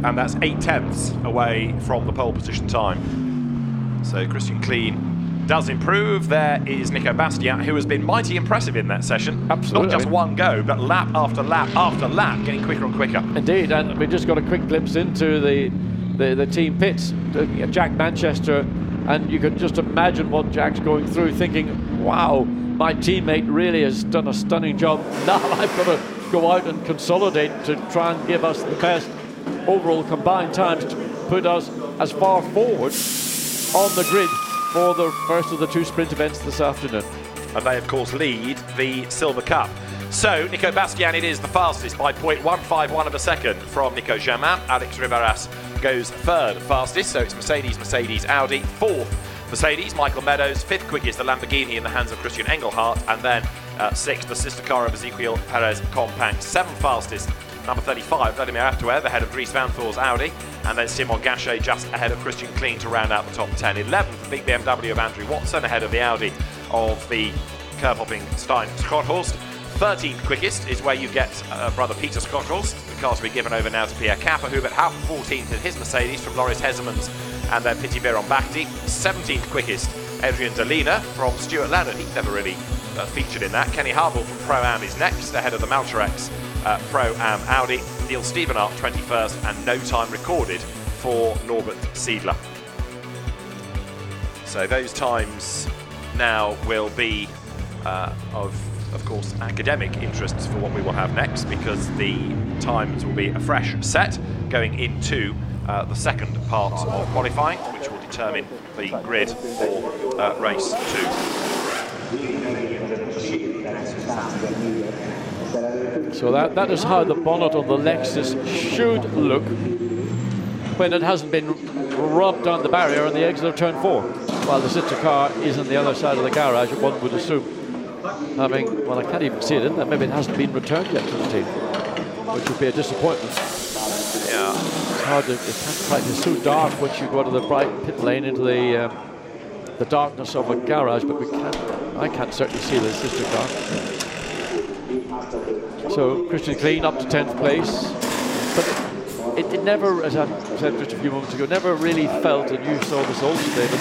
And that's 8 tenths away from the pole position time. So Christian Klein does improve. There is Nico Bastiat, who has been mighty impressive in that session. Absolutely. Not just one go, but lap after lap after lap, getting quicker and quicker. Indeed, and we just got a quick glimpse into the team pits. Jack Manchester, and you can just imagine what Jack's going through, thinking, wow, my teammate really has done a stunning job. Now I've got to go out and consolidate to try and give us the best overall combined times to put us as far forward on the grid for the first of the 2 sprint events this afternoon. And they, of course, lead the Silver Cup. So, Nico Bastian, it is the fastest by 0.151 of a second from Nico Germain. Alex Riveras goes 3rd fastest, so it's Mercedes, Audi. 4th, Mercedes, Michael Meadows. 5th quickest, the Lamborghini in the hands of Christian Engelhardt. And then 6th, the sister car of Ezequiel Perez Compact. 7th fastest, number 35, Vladimir Aftuer, the head of Dries Van Thor's Audi. And then Simon Gachet just ahead of Christian Klein to round out the top 10. 11th, the big BMW of Andrew Watson, ahead of the Audi of the curve-hopping Stein Schotthorst. 13th quickest is where you get brother Peter Schotthorst. The cars will be given over now to Pierre Kappa, Hubert Haupt 14th in his Mercedes from Loris Hezemans and then Piti Biron-Bahti. 17th quickest, Adrian Delina from Stuart Laddon. He's never really featured in that. Kenny Harville from Pro-Am is next, ahead of the Malterex Pro-Am Audi. Neil Stevenart 21st, and no time recorded for Norbert Siedler. So those times now will be of course, academic interests for what we will have next, because the times will be a fresh set going into the second part of qualifying, which will determine the grid for race 2. So that is how the bonnet on the Lexus should look when it hasn't been rubbed down the barrier on the exit of turn 4, while the sister car is on the other side of the garage, one would assume. Having, well, I can't even see it in there. Maybe it hasn't been returned yet to the team, which would be a disappointment. Yeah, it's hard to. It's so dark once you go out of the bright pit lane into the darkness of a garage. But I can't certainly see the sister car. So Christian Klein up to 10th place, but it never, as I said just a few moments ago, never really felt, and you saw this also, David,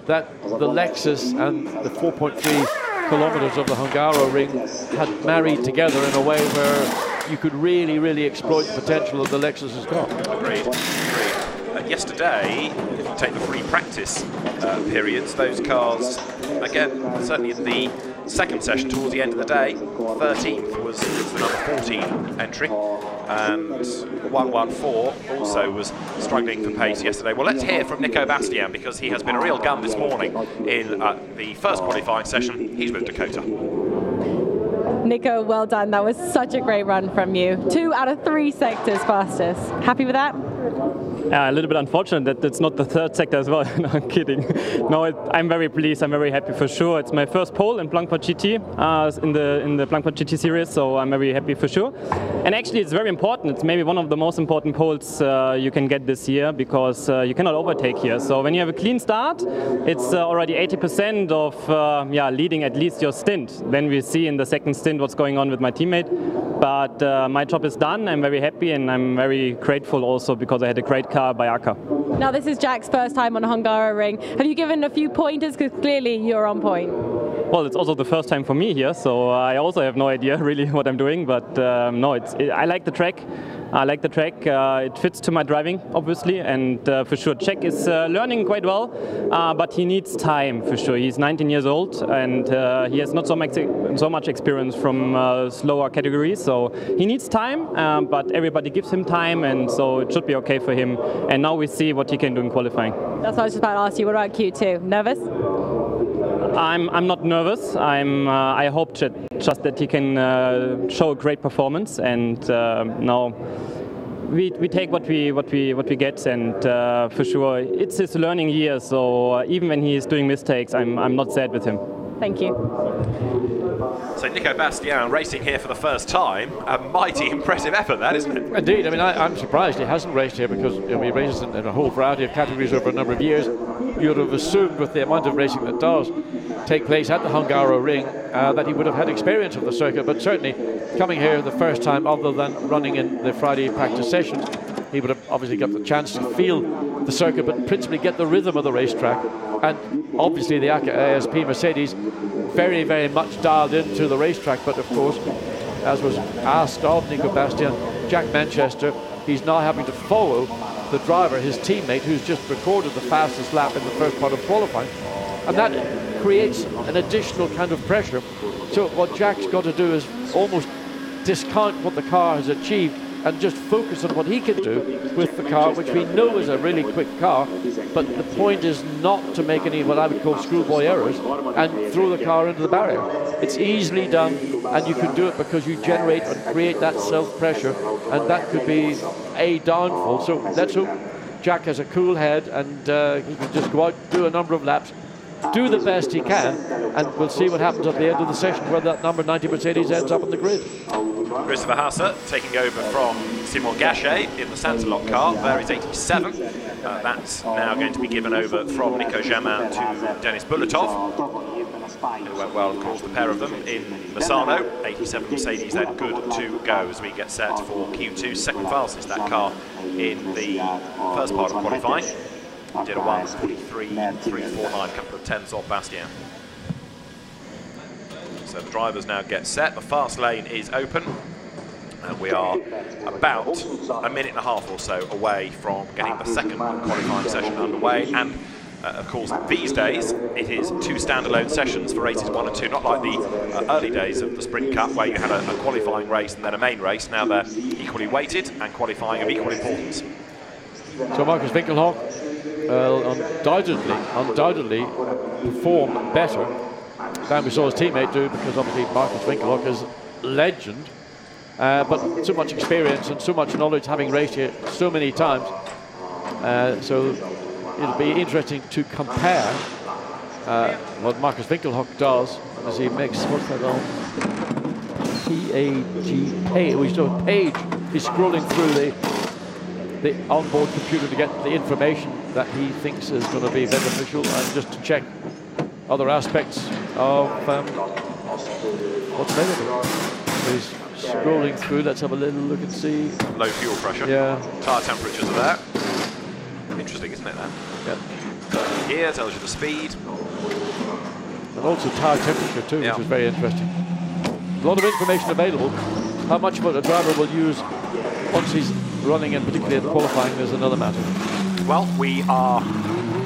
that the Lexus and the 4.3 kilometers of the Hungaroring had married together in a way where you could really, really exploit the potential that the Lexus has got. Agreed. Yesterday, if you take the free practice periods, those cars, again, certainly in the second session towards the end of the day, 13th was the number 14 entry, and 114 also was struggling for pace yesterday. Well, let's hear from Nico Bastian, because he has been a real gun this morning in the first qualifying session. He's with Dakota. Nico, well done. That was such a great run from you. 2 out of 3 sectors fastest. Happy with that? Yeah, a little bit unfortunate that it's not the 3rd sector as well. No, I'm kidding. No, I'm very pleased. I'm very happy for sure. It's my first pole in Blancpain GT in the Blancpain GT series, so I'm very happy for sure. And actually, it's very important. It's maybe one of the most important poles you can get this year, because you cannot overtake here. So when you have a clean start, it's already 80% of leading at least your stint. Then we see in the second stint what's going on with my teammate. But my job is done. I'm very happy, and I'm very grateful also because because I had a great car by ACA. Now this is Jack's first time on Hungaroring. Have you given a few pointers? Because clearly you're on point. Well, it's also the first time for me here, so I also have no idea really what I'm doing. But no, I like the track. I like the track. It fits to my driving, obviously, and for sure Jack is learning quite well, but he needs time for sure. He's 19 years old, and he has not so much experience from slower categories, so he needs time. But everybody gives him time, and so it should be okay for him. And now we see what he can do in qualifying. That's what I was just about to ask you. What about Q2? Nervous? I'm not nervous. I hope just that he can show a great performance, and now we take what we get, and for sure it's his learning year. So even when he is doing mistakes, I'm not sad with him. Thank you. So Nico Bastian racing here for the first time. A mighty impressive effort, that, isn't it? Indeed. I mean, I'm surprised he hasn't raced here because he races in a whole variety of categories over a number of years. You'd have assumed with the amount of racing that does take place at the Hungaroring that he would have had experience of the circuit, but certainly coming here the first time other than running in the Friday practice sessions, he would have obviously got the chance to feel the circuit, but principally get the rhythm of the racetrack. And obviously the ACA ASP Mercedes very, very much dialed into the racetrack, but of course, as was asked of Nico Bastian, Jack Manchester, he's now having to follow the driver, his teammate, who's just recorded the fastest lap in the first part of qualifying, and that creates an additional kind of pressure. So what Jack's got to do is almost discount what the car has achieved and just focus on what he can do with the car, which we know is a really quick car, but the point is not to make any what I would call schoolboy errors and throw the car into the barrier. It's easily done, and you can do it because you generate and create that self-pressure, and that could be a downfall. So let's hope Jack has a cool head and he can just go out, do a number of laps, do the best he can, and we'll see what happens at the end of the session, where that number 90 Mercedes ends up on the grid. Christopher Hasse taking over from Simon Gachet in the Santalot car. There is 87. That's now going to be given over from Nico Jamin to Denis Bulatov. It went well, of course, the pair of them in Misano. 87 Mercedes then good to go as we get set for Q2. Second fastest, that car, in the first part of qualifying. Did a 1:43.349, a couple of tenths off Bastien. So the drivers now get set. The fast lane is open, and we are about a minute and a half or so away from getting the second qualifying session underway. And of course, these days it is two standalone sessions for races 1 and 2, not like the early days of the Sprint Cup where you had a qualifying race and then a main race. Now they're equally weighted and qualifying of equal importance. So Marcus Winkelhock undoubtedly performed better than we saw his teammate do, because obviously Marcus Winkelhock is legend, but so much experience and so much knowledge, having raced here so many times. So it'll be interesting to compare what Marcus Winkelhock does as he makes, what's that on? Page. We saw Page. He's scrolling through the onboard computer to get the information that he thinks is going to be beneficial, and just to check other aspects of what's available. So he's scrolling through. Let's have a little look and see. Low fuel pressure. Yeah. Tyre temperatures are there. Interesting, isn't it, then? Yeah. Here tells you the speed. And also tyre temperature too, which is very interesting. A lot of information available. How much of it a driver will use once he's running, and particularly at the qualifying, is another matter. Well, we are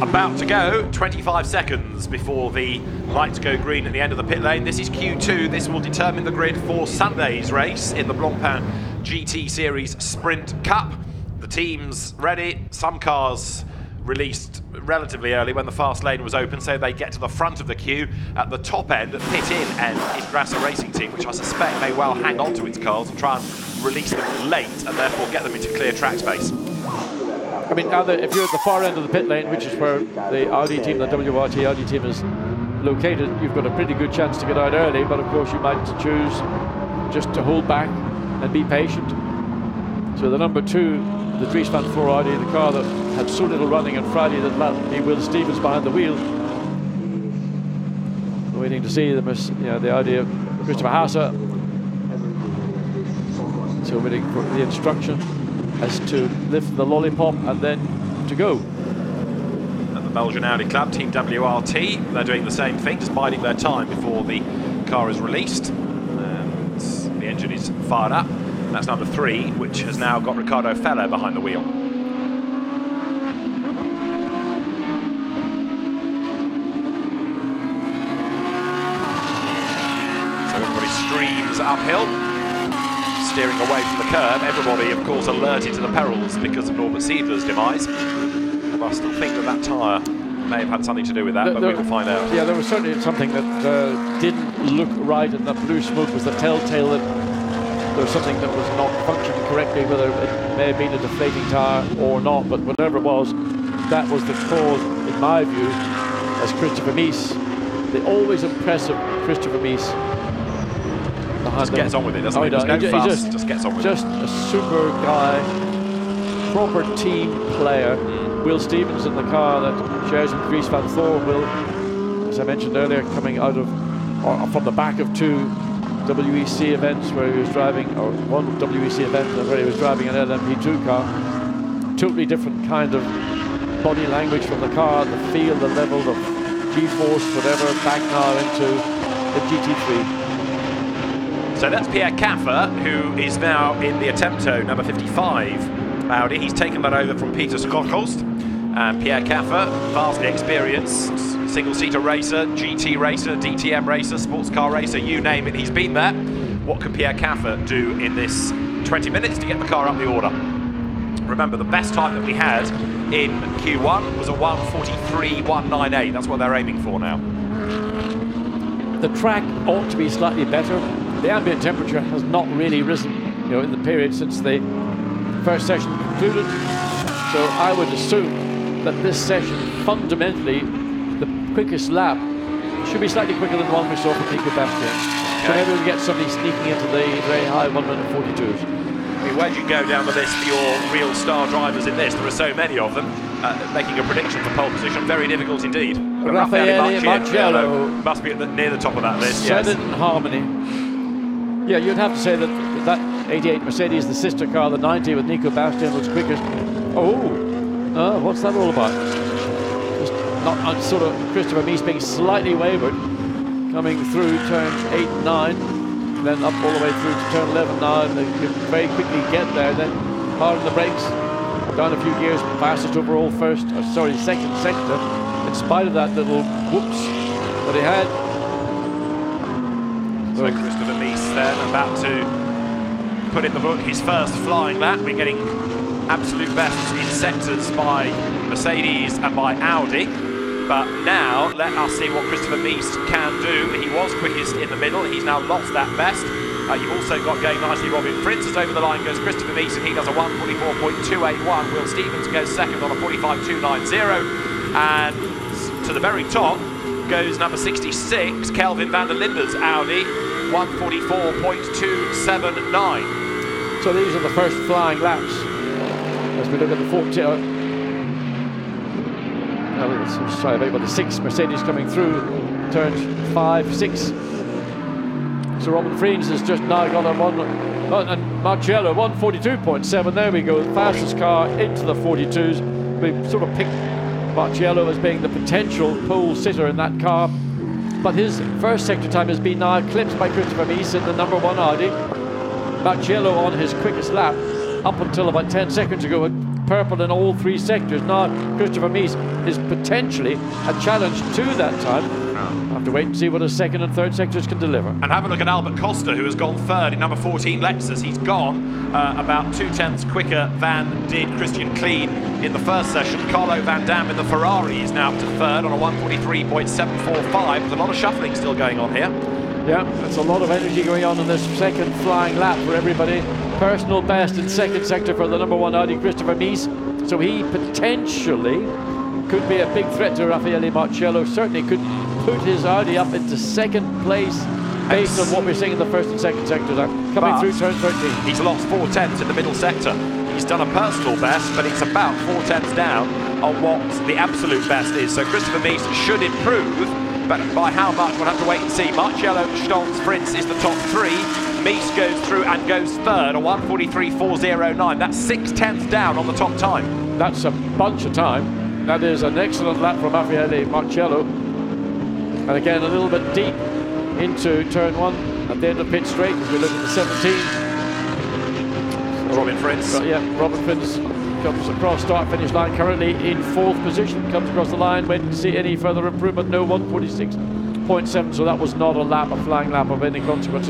about to go, 25 seconds before the lights go green at the end of the pit lane. This is Q2. This will determine the grid for Sunday's race in the Blancpain GT Series Sprint Cup. The team's ready. Some cars released relatively early when the fast lane was open, so they get to the front of the queue. At the top end, pit in end, is Grasser Racing Team, which I suspect may well hang on to its cars and try and release them late and therefore get them into clear track space. I mean, now that if you're at the far end of the pit lane, which is where the Audi team, the WRT Audi team is located, you've got a pretty good chance to get out early, but of course you might choose just to hold back and be patient. So the number 2, the Dries van Voor Audi, the car that had so little running on Friday that be Will Stevens behind the wheel. Waiting to see the Audi of Christopher Hasse. So waiting for the instruction. as to lift the lollipop and then to go. At the Belgian Audi Club, Team WRT, they're doing the same thing, just biding their time before the car is released. And the engine is fired up. That's number 3, which has now got Ricardo Feller behind the wheel. So everybody streams uphill, steering away from the curve. Everybody, of course, alerted to the perils because of Norbert Siedler's demise. Although I still think that tyre may have had something to do with that, but we will find out. Yeah, there was certainly something that didn't look right, and that blue smoke was the telltale that there was something that was not functioning correctly, whether it may have been a deflating tyre or not, but whatever it was, that was the cause, in my view, as Christopher Mies, the always impressive Christopher Mies. Just gets on with it, doesn't he? There's no fuss, just gets on with it. Just a super guy, proper team player. Will Stevens in the car that shares with Dries van Thor. Will, as I mentioned earlier, coming out of, or from the back of 2 WEC events where he was driving, or one WEC event where he was driving an LMP2 car. Totally different kind of body language from the car, the feel, the level of G-force, whatever, back now into the GT3. So that's Pierre Caffer, who is now in the Attempto number 55 Audi. He's taken that over from Peter Schrockholst. And Pierre Caffer, vastly experienced, single-seater racer, GT racer, DTM racer, sports car racer, you name it, he's been there. What can Pierre Caffer do in this 20 minutes to get the car up the order? Remember, the best time that we had in Q1 was a 1:43.198. That's what they're aiming for now. The track ought to be slightly better. The ambient temperature has not really risen, in the period since the first session concluded. So I would assume that this session, fundamentally, the quickest lap should be slightly quicker than the one we saw from Nico Bastian. So maybe we'll get somebody sneaking into the very high 1:42s. I mean, where'd you go down the list for your real star drivers in this? There are so many of them. Making a prediction for pole position, very difficult indeed. Raffaele Marciello must be near the top of that list. Said it in harmony. Yeah, you'd have to say that that 88 Mercedes, the sister car, the 90 with Nico Bastian, was quickest. What's that all about? Just not sort of Christopher Mies being slightly wayward, coming through turns 8 and 9, then up all the way through to turn 11 now, and they could very quickly get there, then hard on the brakes, down a few gears, fastest overall second sector, in spite of that little whoops that he had. So Christopher Mies then about to put in the book his first flying lap. We're getting absolute bests in sectors by Mercedes and by Audi. But now, let us see what Christopher Mies can do. He was quickest in the middle. He's now lost that best. You've also got going nicely Robin Fritz. As over the line goes Christopher Mies, and he does a 1:44.281. Will Stevens goes second on a 45.290. And to the very top goes number 66, Kelvin van der Linde's Audi, 1:44.279. So these are the first flying laps. As we look at the 6 Mercedes coming through, turns 5, 6. So Robin Friens has just now got a and Marciello, 1:42.7. There we go, the fastest car into the 42s. We sort of picked Marciello as being the potential pole sitter in that car. But his first sector time has been now eclipsed by Christopher Mies in the number 1 Audi. Marciello on his quickest lap up until about 10 seconds ago had purple in all 3 sectors. Now Christopher Mies is potentially a challenge to that time. We'll have to wait and see what his second and third sectors can deliver. And have a look at Albert Costa, who has gone third in number 14 Lexus. He's gone about 2/10 quicker than did Christian Klein in the first session. Carlo Van Dam in the Ferrari is now up to third on a 1:43.745. There's a lot of shuffling still going on here. Yeah, there's a lot of energy going on in this second flying lap for everybody. Personal best in second sector for the number 1 Audi, Christopher Mies. So he potentially could be a big threat to Raffaele Marciello. Certainly could put his Audi up into second place based on what we're seeing in the first and second sectors. Coming through turn 13. He's lost 4/10 in the middle sector. He's done a personal best, but it's about 4/10 down on what the absolute best is. So Christopher Mies should improve, but by how much, we'll have to wait and see. Marciello, Stolz, Fritz is the top 3. Mies goes through and goes third, a 1:43.409. That's 6/10 down on the top time. That's a bunch of time. That is an excellent lap from Raffaele Marcello. And again, a little bit deep into turn 1 at the end of pit straight as we look at the 17. Robin Frins. Yeah, Robin Frins comes across start-finish line, currently in 4th position, comes across the line, waiting to see any further improvement. No, 1:46.7, so that was not a lap, a flying lap of any consequence.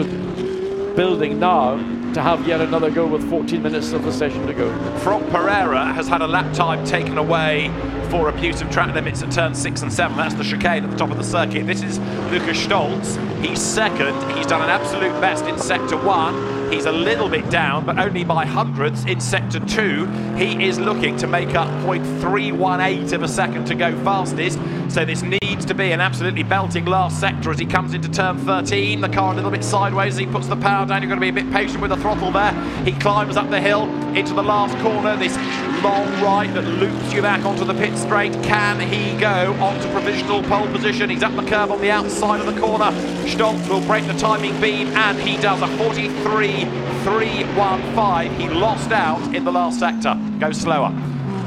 Building now to have yet another go with 14 minutes of the session to go. Franck Pereira has had a lap time taken away for abuse of track limits at turns 6 and 7. That's the chicane at the top of the circuit. This is Lukas Stolz. He's second. He's done an absolute best in sector 1. He's a little bit down, but only by hundredths in sector 2. He is looking to make up 0.318 of a second to go fastest. So this needs to be an absolutely belting last sector as he comes into turn 13. The car a little bit sideways as he puts the power down. You've got to be a bit patient with the throttle there. He climbs up the hill into the last corner. This long right that loops you back onto the pit straight. Can he go onto provisional pole position? He's up the curve on the outside of the corner. Stolz will break the timing beam, and he does a 43.315. He lost out in the last sector. Goes slower.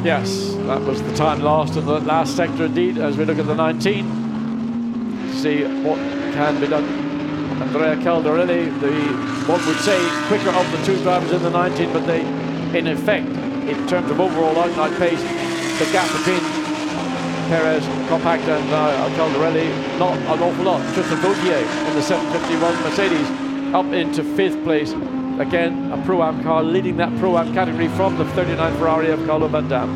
Yes, that was the time lost in the last sector indeed, as we look at the 19. See what can be done. Andrea Caldarelli, one would say quicker of the two drivers in the 19, but they, in effect, in terms of overall outright pace, the gap between Perez, Compact and Caldarelli, not an awful lot. Tristan Vautier in the 751 Mercedes up into 5th place. Again, a Pro-Am car leading that Pro-Am category from the 39 Ferrari of Carlo Van Dam.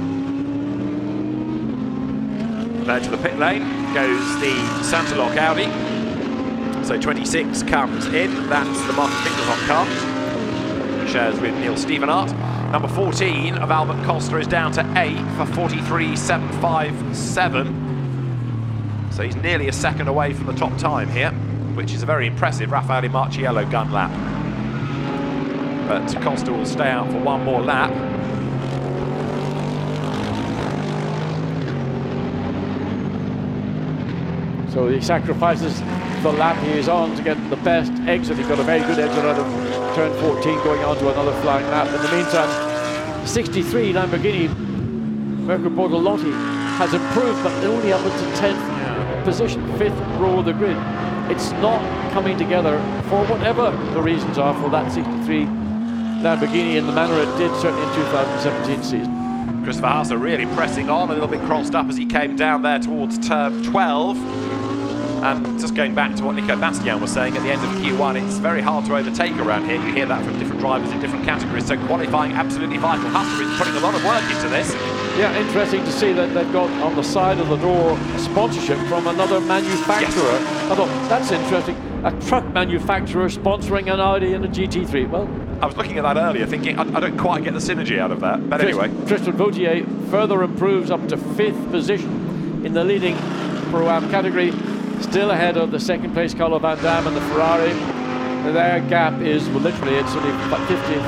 Now to the pit lane goes the Santalok Audi. So 26 comes in, that's the Martin Finkelhoff car. Shares with Neil Stevenart. Number 14 of Albert Costa is down to 8 for 43.757. So he's nearly a second away from the top time here, which is a very impressive Raffaele Marciello gun lap. But Costa will stay out for one more lap. So he sacrifices the lap he is on to get the best exit. He got a very good exit out of turn 14, going on to another flying lap. In the meantime, 63 Lamborghini Mirko Bortolotti has improved, but only up into 10th position, 5th row of the grid. It's not coming together for whatever the reasons are for that 63 Lamborghini in the manner it did certainly in 2017 season. Christopher Haase really pressing on, a little bit crossed up as he came down there towards turn 12. And just going back to what Nico Bastian was saying at the end of Q1, it's very hard to overtake around here. You hear that from different drivers in different categories, so qualifying absolutely vital. Haase is putting a lot of work into this. Yeah, interesting to see that they've got on the side of the door sponsorship from another manufacturer. Yes. I thought, that's interesting. A truck manufacturer sponsoring an Audi and a GT3. Well, I was looking at that earlier thinking, I don't quite get the synergy out of that. But anyway. Tristan Vautier further improves up to 5th position in the leading Pro-Am category. Still ahead of the 2nd place Carlo Van Dam and the Ferrari. Their gap is, well, literally, it's only about 50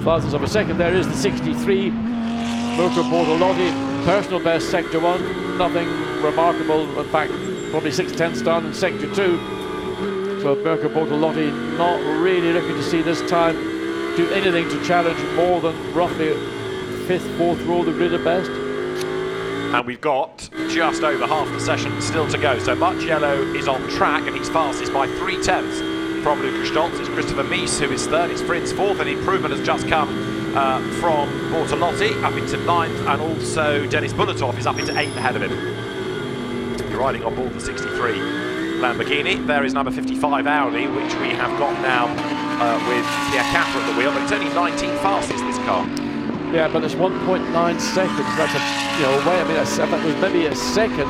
thousandths of a second. There is the 63 Mirko Bortolotti, personal best sector 1, nothing remarkable. In fact, probably 6/10 down in sector 2. So Mirko Bortolotti not really looking to see this time do anything to challenge more than roughly 5th, 4th row of the grid at best. And we've got just over half the session still to go. So Marciello is on track and he's fastest by 3/10 from Lukas Stolz. It's Christopher Mies who is 3rd, it's Frins 4th, and improvement has just come from Bortolotti up into 9th, and also Denis Bulatov is up into 8th ahead of him. You're riding on board the 63 Lamborghini. There is number 55 Audi, which we have got now with Pierre Capra at the wheel, but it's only 19th fastest, this car. Yeah, but it's 1.9 seconds. That's a, way. I mean, if that was maybe a second,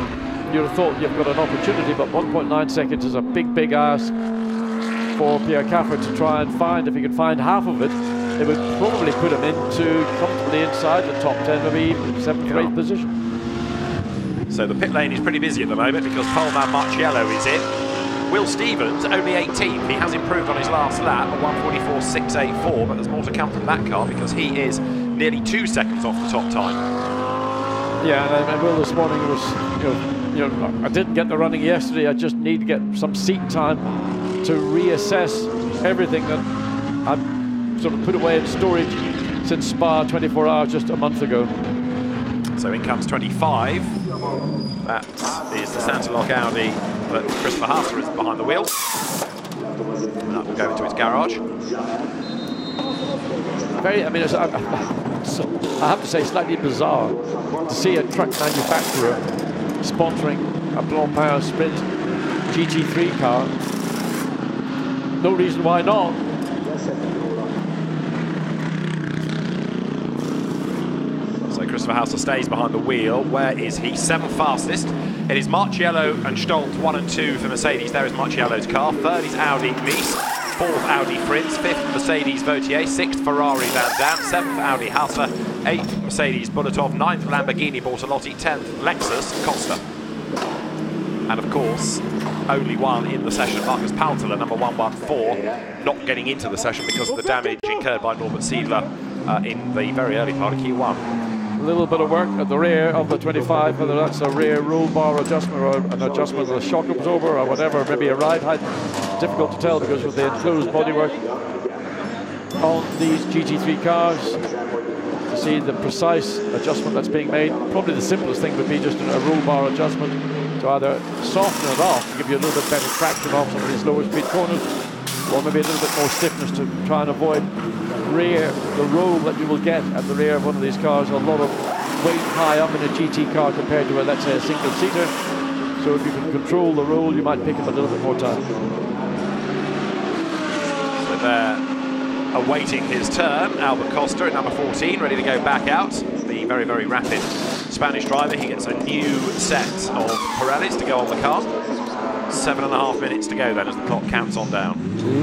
you'd have thought you've got an opportunity, but 1.9 seconds is a big ask for Pierre Capra to try and find. If he could find half of it, it would probably put him into comfortably inside the top 10, maybe even 7th or 8th position. So the pit lane is pretty busy at the moment because poleman Marciello is in. Will Stevens, only 18th. He has improved on his last lap at 1:44.684, but there's more to come from that car because he is nearly 2 seconds off the top time. Yeah, and Will this morning was, I didn't get the running yesterday. I just need to get some seat time to reassess everything that I've sort of put away in storage since Spa 24 hours just a month ago. So in comes 25. That is the Santa Lock Audi that Christopher Haase is behind the wheel. And that will go into its garage. Very, I mean, I have to say, slightly bizarre to see a truck manufacturer sponsoring a Blancpain Sprint GT3 car. No reason why not. So Christopher Haase stays behind the wheel. Where is he? 7th fastest. It is Marciello and Stolz 1 and 2 for Mercedes. There is Marciello's car. 3rd is Audi Nice. 4th Audi Fritz. 5th Mercedes Vautier. 6th Ferrari Van Dam. 7th Audi Hasse. 8th Mercedes Bulatov. 9th Lamborghini Bortolotti. 10th Lexus Costa. And of course, only one in the session, Marcus Paltela, number 114, not getting into the session because of the damage incurred by Norbert Siedler in the very early part of Q1. A little bit of work at the rear of the 25, whether that's a rear roll bar adjustment or an adjustment of the shock absorber or whatever, maybe a ride height. Difficult to tell because of the enclosed bodywork on these GT3 cars. To see the precise adjustment that's being made, probably the simplest thing would be just a roll bar adjustment to either soften it off to give you a little bit better traction off some of these lower speed corners, or maybe a little bit more stiffness to try and avoid the roll that you will get at the rear of one of these cars. A lot of weight high up in a GT car compared to, let's say, a single-seater. So if you can control the roll, you might pick up a little bit more time. So there, awaiting his turn, Albert Costa at number 14, ready to go back out. The very, very rapid Spanish driver. He gets a new set of Pirellis to go on the car. 7.5 minutes to go then as the clock counts on down.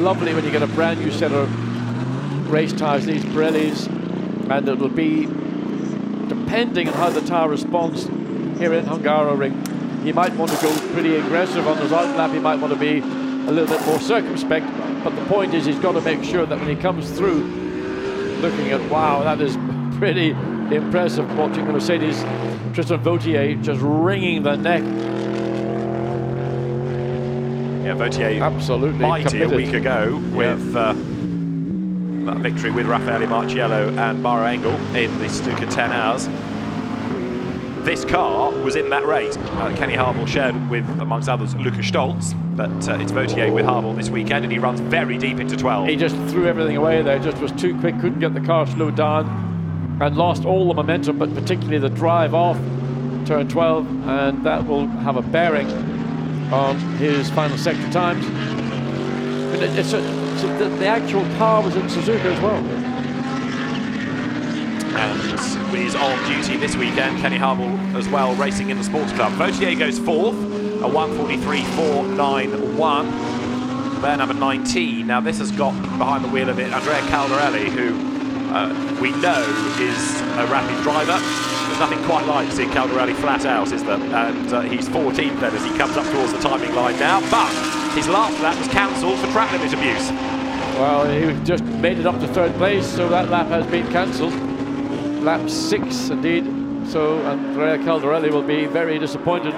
Lovely when you get a brand new set of race tyres, these Pirellis, and it will be, depending on how the tyre responds here in Hungaroring, he might want to go pretty aggressive on his outlap, he might want to be a little bit more circumspect, but the point is he's got to make sure that when he comes through, looking at, wow, that is pretty impressive, watching the Mercedes Tristan Vautier just wringing the neck. Yeah, Vautier absolutely mighty committed. A week ago with that victory with Raffaele Marciello and Maro Engel in the Stuka 10 hours. This car was in that race. Kenny Harville shared with, amongst others, Lucas Stolz, but it's Vautier with Harville this weekend, and he runs very deep into 12. He just threw everything away there, just was too quick, couldn't get the car slowed down, and lost all the momentum, but particularly the drive off turn 12, and that will have a bearing on his final sector times. And the actual car was in Suzuka as well. And is on duty this weekend, Kenny Harville as well, racing in the sports club. Vautier goes 4th, a 1:43.491. There, number 19. Now this has got behind the wheel of it Andrea Caldarelli, who we know is a rapid driver. There's nothing quite like seeing Caldarelli flat out, is there? And he's 14th then as he comes up towards the timing line now. But his last lap was cancelled for track limit abuse. Well, he just made it up to 3rd place, so that lap has been cancelled. Lap 6 indeed. So Andrea Caldarelli will be very disappointed.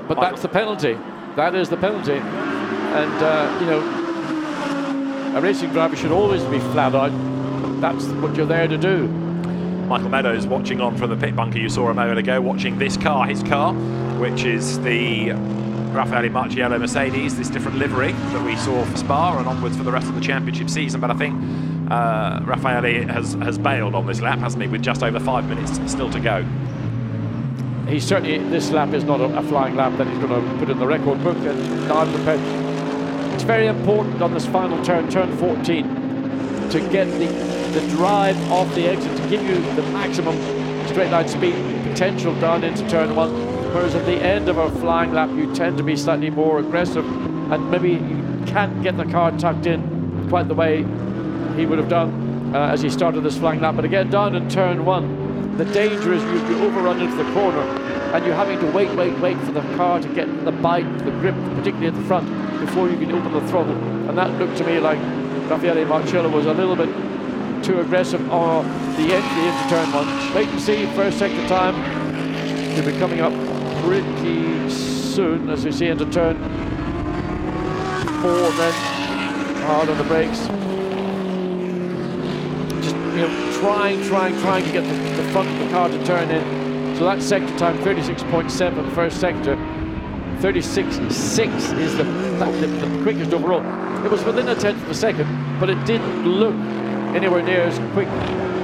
But that's the penalty. That is the penalty. And, you know, a racing driver should always be flat out. That's what you're there to do. Michael Meadows watching on from the pit bunker you saw a moment ago, watching this car, his car, which is the Raffaele Marciello Mercedes, this different livery that we saw for Spa and onwards for the rest of the championship season. But I think Raffaele has bailed on this lap, hasn't he, with just over 5 minutes still to go. He certainly, this lap is not a flying lap that he's going to put in the record book, and now I'm prepared. It's very important on this final turn, turn 14, to get the drive off the exit, to give you the maximum straight line speed potential down into turn 1, whereas at the end of a flying lap you tend to be slightly more aggressive, and maybe you can't get the car tucked in quite the way he would have done as he started this flying lap. But again, down in turn 1, the danger is you overrun into the corner and you're having to wait for the car to get the bite, the grip, particularly at the front, before you can open the throttle. And that looked to me like Raffaele Marciello was a little bit too aggressive on the entry into turn 1. Wait and see, first sector time should be coming up pretty soon as we see into turn 4, and then hard on the brakes. Just, you know, trying to get the front of the car to turn in. So that sector time, 36.7 first sector. 36.6 is the quickest overall. It was within a tenth of a second, but it didn't look anywhere near as quick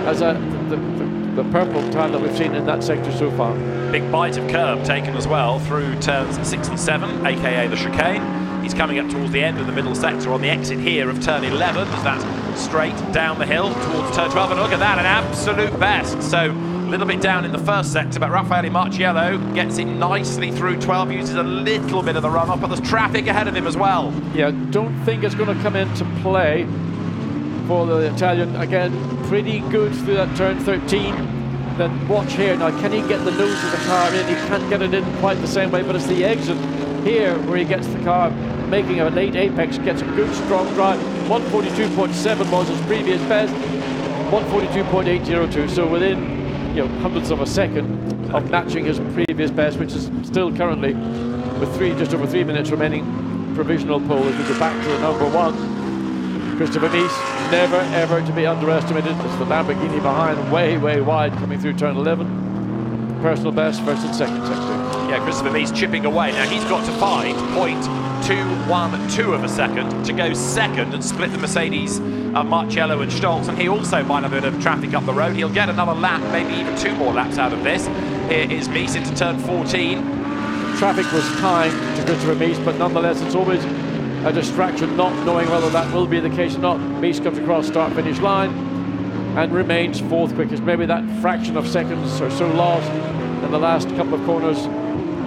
as the purple time that we've seen in that sector so far. Big bite of curb taken as well through turns 6 and 7, aka the chicane. He's coming up towards the end of the middle sector on the exit here of turn 11, as that's straight down the hill towards turn 12. And look at that, an absolute best. So a little bit down in the first sector, but Raffaele Marchiello gets it nicely through 12, uses a little bit of the run-up, but there's traffic ahead of him as well. Yeah, don't think it's going to come into play for the Italian. Again, pretty good through that turn 13. Then watch here, now can he get the nose of the car in? He can't get it in quite the same way, but it's the exit here where he gets the car making a late apex, gets a good strong drive. 142.7 was his previous best, 142.802, so within, you know, hundredths of a second of matching his previous best, which is still currently with just over 3 minutes remaining provisional pole. If we go back to the number one, Christopher Mies, never ever to be underestimated. It's the Lamborghini behind, way wide, coming through turn 11. Personal best, first and second sector. Yeah, Christopher Mies chipping away. Now he's got to find 0.212 of a second to go second and split the Mercedes of Marchiello and Stolz, and he also might have a bit of traffic up the road. He'll get another lap, maybe even 2 more laps out of this. Here is Mies into turn 14. Traffic was kind to Christopher Mies, but nonetheless it's always a distraction not knowing whether that will be the case or not. Mies comes across start-finish line and remains 4th quickest. Maybe that fraction of seconds or so lost in the last couple of corners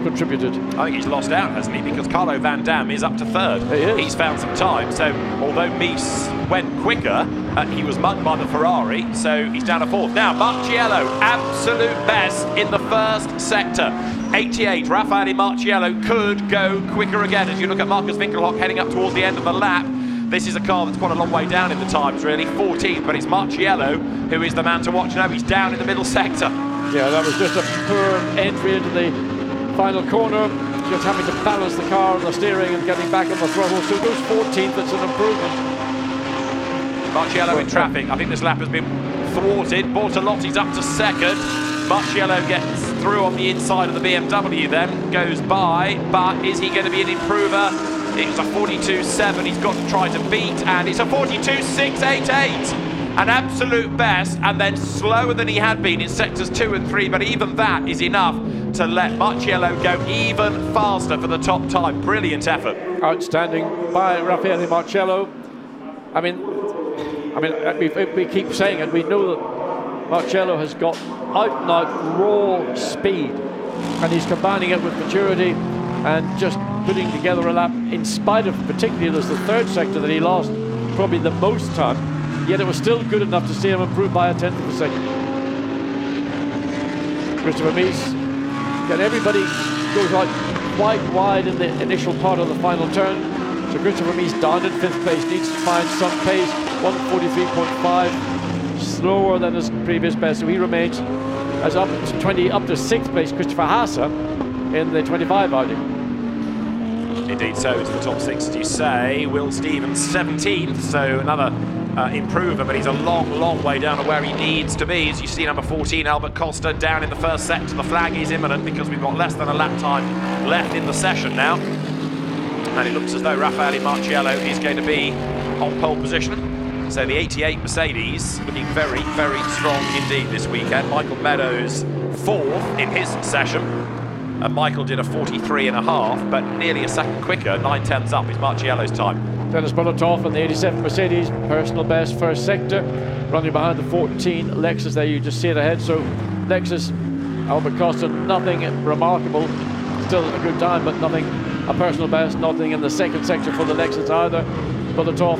contributed. I think he's lost out, hasn't he? Because Carlo Van Dam is up to 3rd. He's found some time, so although Mies went quicker, he was mugged by the Ferrari, so he's down to 4th. Now Marchiello, absolute best in the first sector. 88, Raffaele Marchiello could go quicker again. As you look at Marcus Winkelhock heading up towards the end of the lap, this is a car that's quite a long way down in the times, really. 14th, but it's Marchiello who is the man to watch now. He's down in the middle sector. Yeah, that was just a poor entry into the final corner, just having to balance the car on the steering and getting back on the throttle. So goes 14th, that's an improvement. Marchiello in traffic. I think this lap has been thwarted. Bortolotti's up to 2nd. Marchiello gets through on the inside of the BMW then, goes by, but is he going to be an improver? It's a 42.7 he's got to try to beat, and it's a 42.688. An absolute best, and then slower than he had been in sectors 2 and 3, but even that is enough to let Marchiello go even faster for the top time. Brilliant effort. Outstanding by Raffaele Marchiello. I mean, we keep saying it, we know that Marchiello has got out-and-out raw speed, and he's combining it with maturity and just putting together a lap in spite of, particularly there's the 3rd sector that he lost probably the most time, yet it was still good enough to see him improve by a 10th of a second. Christopher Mies, again, everybody goes out quite wide in the initial part of the final turn, so Christopher Mies down in 5th place, needs to find some pace, 143.5. slower than his previous best, so he remains as up to 6th place. Christopher Haase in the 25 Audi. Indeed, so it's the top 6, as you say. Will Stevens 17th, so another improver, but he's a long way down to where he needs to be. As you see, number 14, Albert Costa, down in the first sector. The flag is imminent because we've got less than a lap time left in the session now, and it looks as though Raffaele Marchiello is going to be on pole position. So the 88 Mercedes looking very strong indeed this weekend. Michael Meadows 4th in his session, and Michael did a 43.5, but nearly a second quicker. 9/10 up is Marchiello's time. Dennis Bolotov in the 87 Mercedes, personal best first sector, running behind the 14 Lexus there. You just see it ahead. So Lexus, Albert Costa, nothing remarkable, still a good time, but nothing a personal best, nothing in the 2nd sector for the Lexus either. Bolotov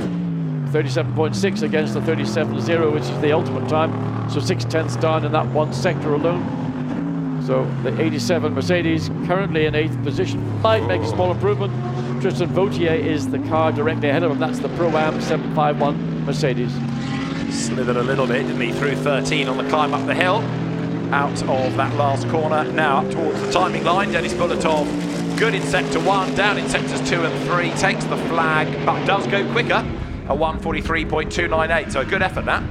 37.6 against the 37.0, which is the ultimate time, so 6/10 down in that one sector alone. So the 87 Mercedes currently in 8th position, might make a small improvement. Tristan Vautier is the car directly ahead of him. That's the Pro-Am 751 Mercedes. Slithered a little bit, didn't he, through 13 on the climb up the hill, out of that last corner, now up towards the timing line. Dennis Bolotov good in sector 1, down in sectors 2 and 3, takes the flag, but does go quicker. a 1:43.298. So a good effort, that.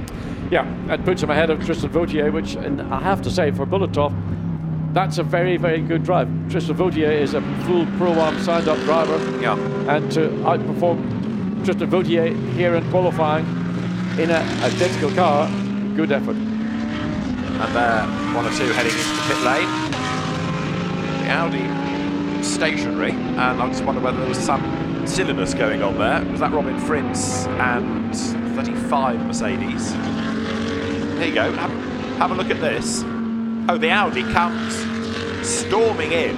Yeah, and puts him ahead of Tristan Vautier, which, and I have to say, for Bulletov, that's a very, very good drive. Tristan Vautier is a full Pro-Am signed-up driver. Yeah. And to outperform Tristan Vautier here in qualifying in an identical car, good effort. And there, 1 or 2 heading into the pit lane. The Audi stationary, and I just wonder whether there was some silliness going on there. Was that Robin Fritz and 35 Mercedes? There you go. Have a look at this. Oh, the Audi comes storming in,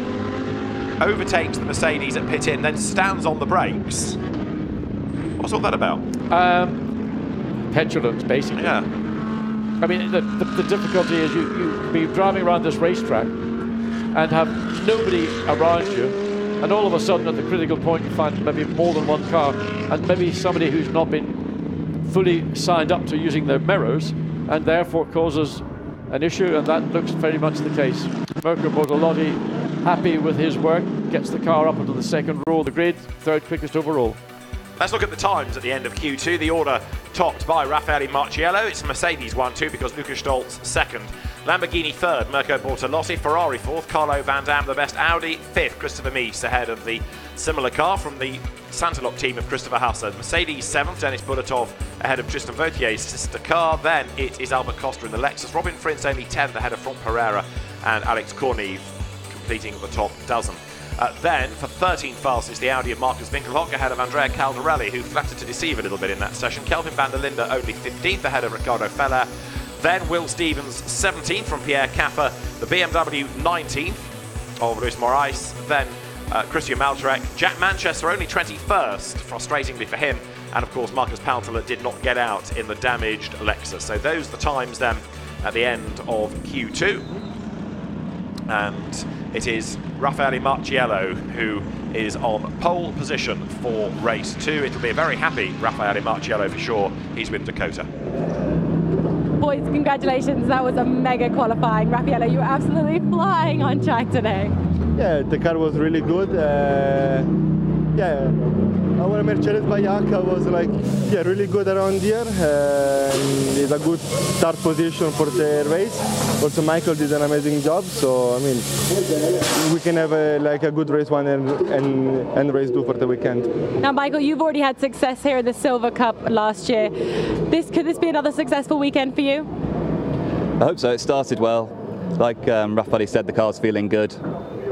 overtakes the Mercedes at pit in, then stands on the brakes. What's all that about? Petulance, basically. Yeah. I mean, the difficulty is you be driving around this racetrack and have nobody around you, and all of a sudden at the critical point you find maybe more than one car, and maybe somebody who's not been fully signed up to using their mirrors, and therefore causes an issue, and that looks very much the case. Mirko Bortolotti, happy with his work, gets the car up into the second row of the grid, 3rd quickest overall. Let's look at the times at the end of Q2. The order topped by Raffaele Marciello. It's Mercedes 1-2 because Lukas Stolz 2nd. Lamborghini 3rd, Mirko Bortolotti. Ferrari 4th, Carlo Van Dam the best. Audi 5th, Christopher Mies ahead of the similar car from the Santalok team of Christopher Hassad. Mercedes 7th, Denis Bulletov ahead of Tristan Vautier's sister car. Then it is Albert Costa in the Lexus. Robin Fritz only 10th ahead of Franck Pereira and Alex Corneve completing the top dozen. Then, for 13th fastest, the Audi of Marcus Winkelhock ahead of Andrea Caldarelli, who flattered to deceive a little bit in that session. Kelvin van der Linde only 15th ahead of Ricardo Feller. Then Will Stevens 17th from Pierre Caffer. The BMW 19th of Luis Moraes. Then Christian Maltrek. Jack Manchester only 21st, frustratingly for him. And of course, Marcus Paltela did not get out in the damaged Lexus. So those are the times then at the end of Q2. And it is Raffaele Marciello who is on pole position for race 2. It'll be a very happy Raffaele Marciello for sure. He's with Dakota. Boys, congratulations. That was a mega qualifying. Raffaele, you were absolutely flying on track today. Yeah, the car was really good. Our Mercedes by Yaka was really good around here. It's a good start position for the race. Also, Michael did an amazing job. So, I mean, we can have a good race 1 and race 2 for the weekend. Now, Michael, you've already had success here in the Silver Cup last year. Could this be another successful weekend for you? I hope so. It started well. Like Raffaele said, the car's feeling good.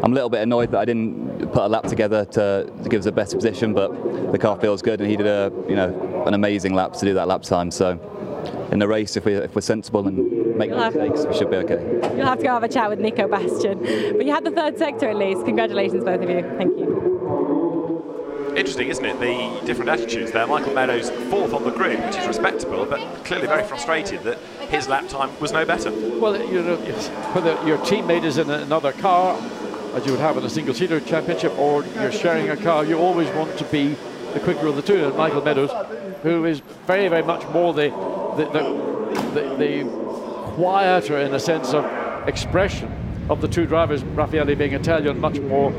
I'm a little bit annoyed that I didn't put a lap together to give us a better position, but the car feels good, and he did an amazing lap to do that lap time. So in the race, if we're sensible and make mistakes, we should be okay. You'll have to go have a chat with Nico Bastian. But you had the 3rd sector at least. Congratulations, both of you. Thank you. Interesting, isn't it? The different attitudes there. Michael Meadows 4th on the grid, which is respectable, but clearly very frustrated that his lap time was no better. Well, whether your teammate is in another car, as you would have in a single-seater championship, or you're sharing a car, you always want to be the quicker of the two. And Michael Meadows, who is very, very much more the quieter in a sense of expression of the two drivers, Raffaele being Italian, much more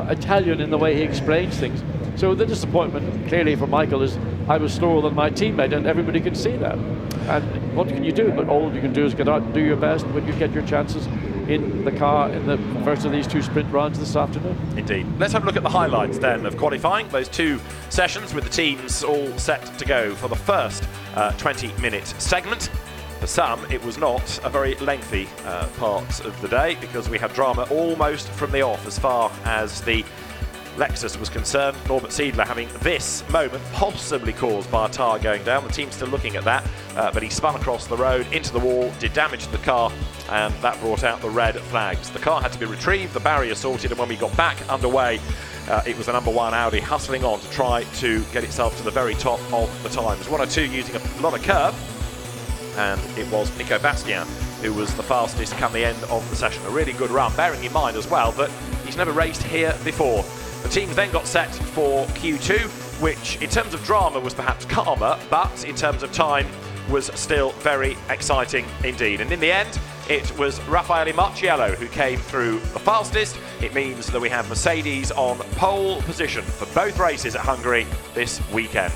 Italian in the way he explains things. So the disappointment clearly for Michael is I was slower than my teammate, and everybody can see that. And what can you do? But all you can do is get out and do your best when you get your chances in the car in the first of these 2 sprint rounds this afternoon. Indeed. Let's have a look at the highlights then of qualifying. Those 2 sessions with the teams all set to go for the first 20-minute segment. For some, it was not a very lengthy part of the day because we had drama almost from the off as far as the Lexus was concerned. Norbert Siedler having this moment possibly caused by a tyre going down. The team's still looking at that, but he spun across the road into the wall, did damage to the car, and that brought out the red flags. The car had to be retrieved, the barrier sorted, and when we got back underway, it was the number 1 Audi hustling on to try to get itself to the very top of the times. 1 or 2 using a lot of curb, and it was Nico Bastian who was the fastest come the end of the session. A really good run, bearing in mind as well that he's never raced here before. The teams then got set for Q2, which in terms of drama was perhaps calmer, but in terms of time was still very exciting indeed. And in the end, it was Raffaele Marciello who came through the fastest. It means that we have Mercedes on pole position for both races at Hungary this weekend.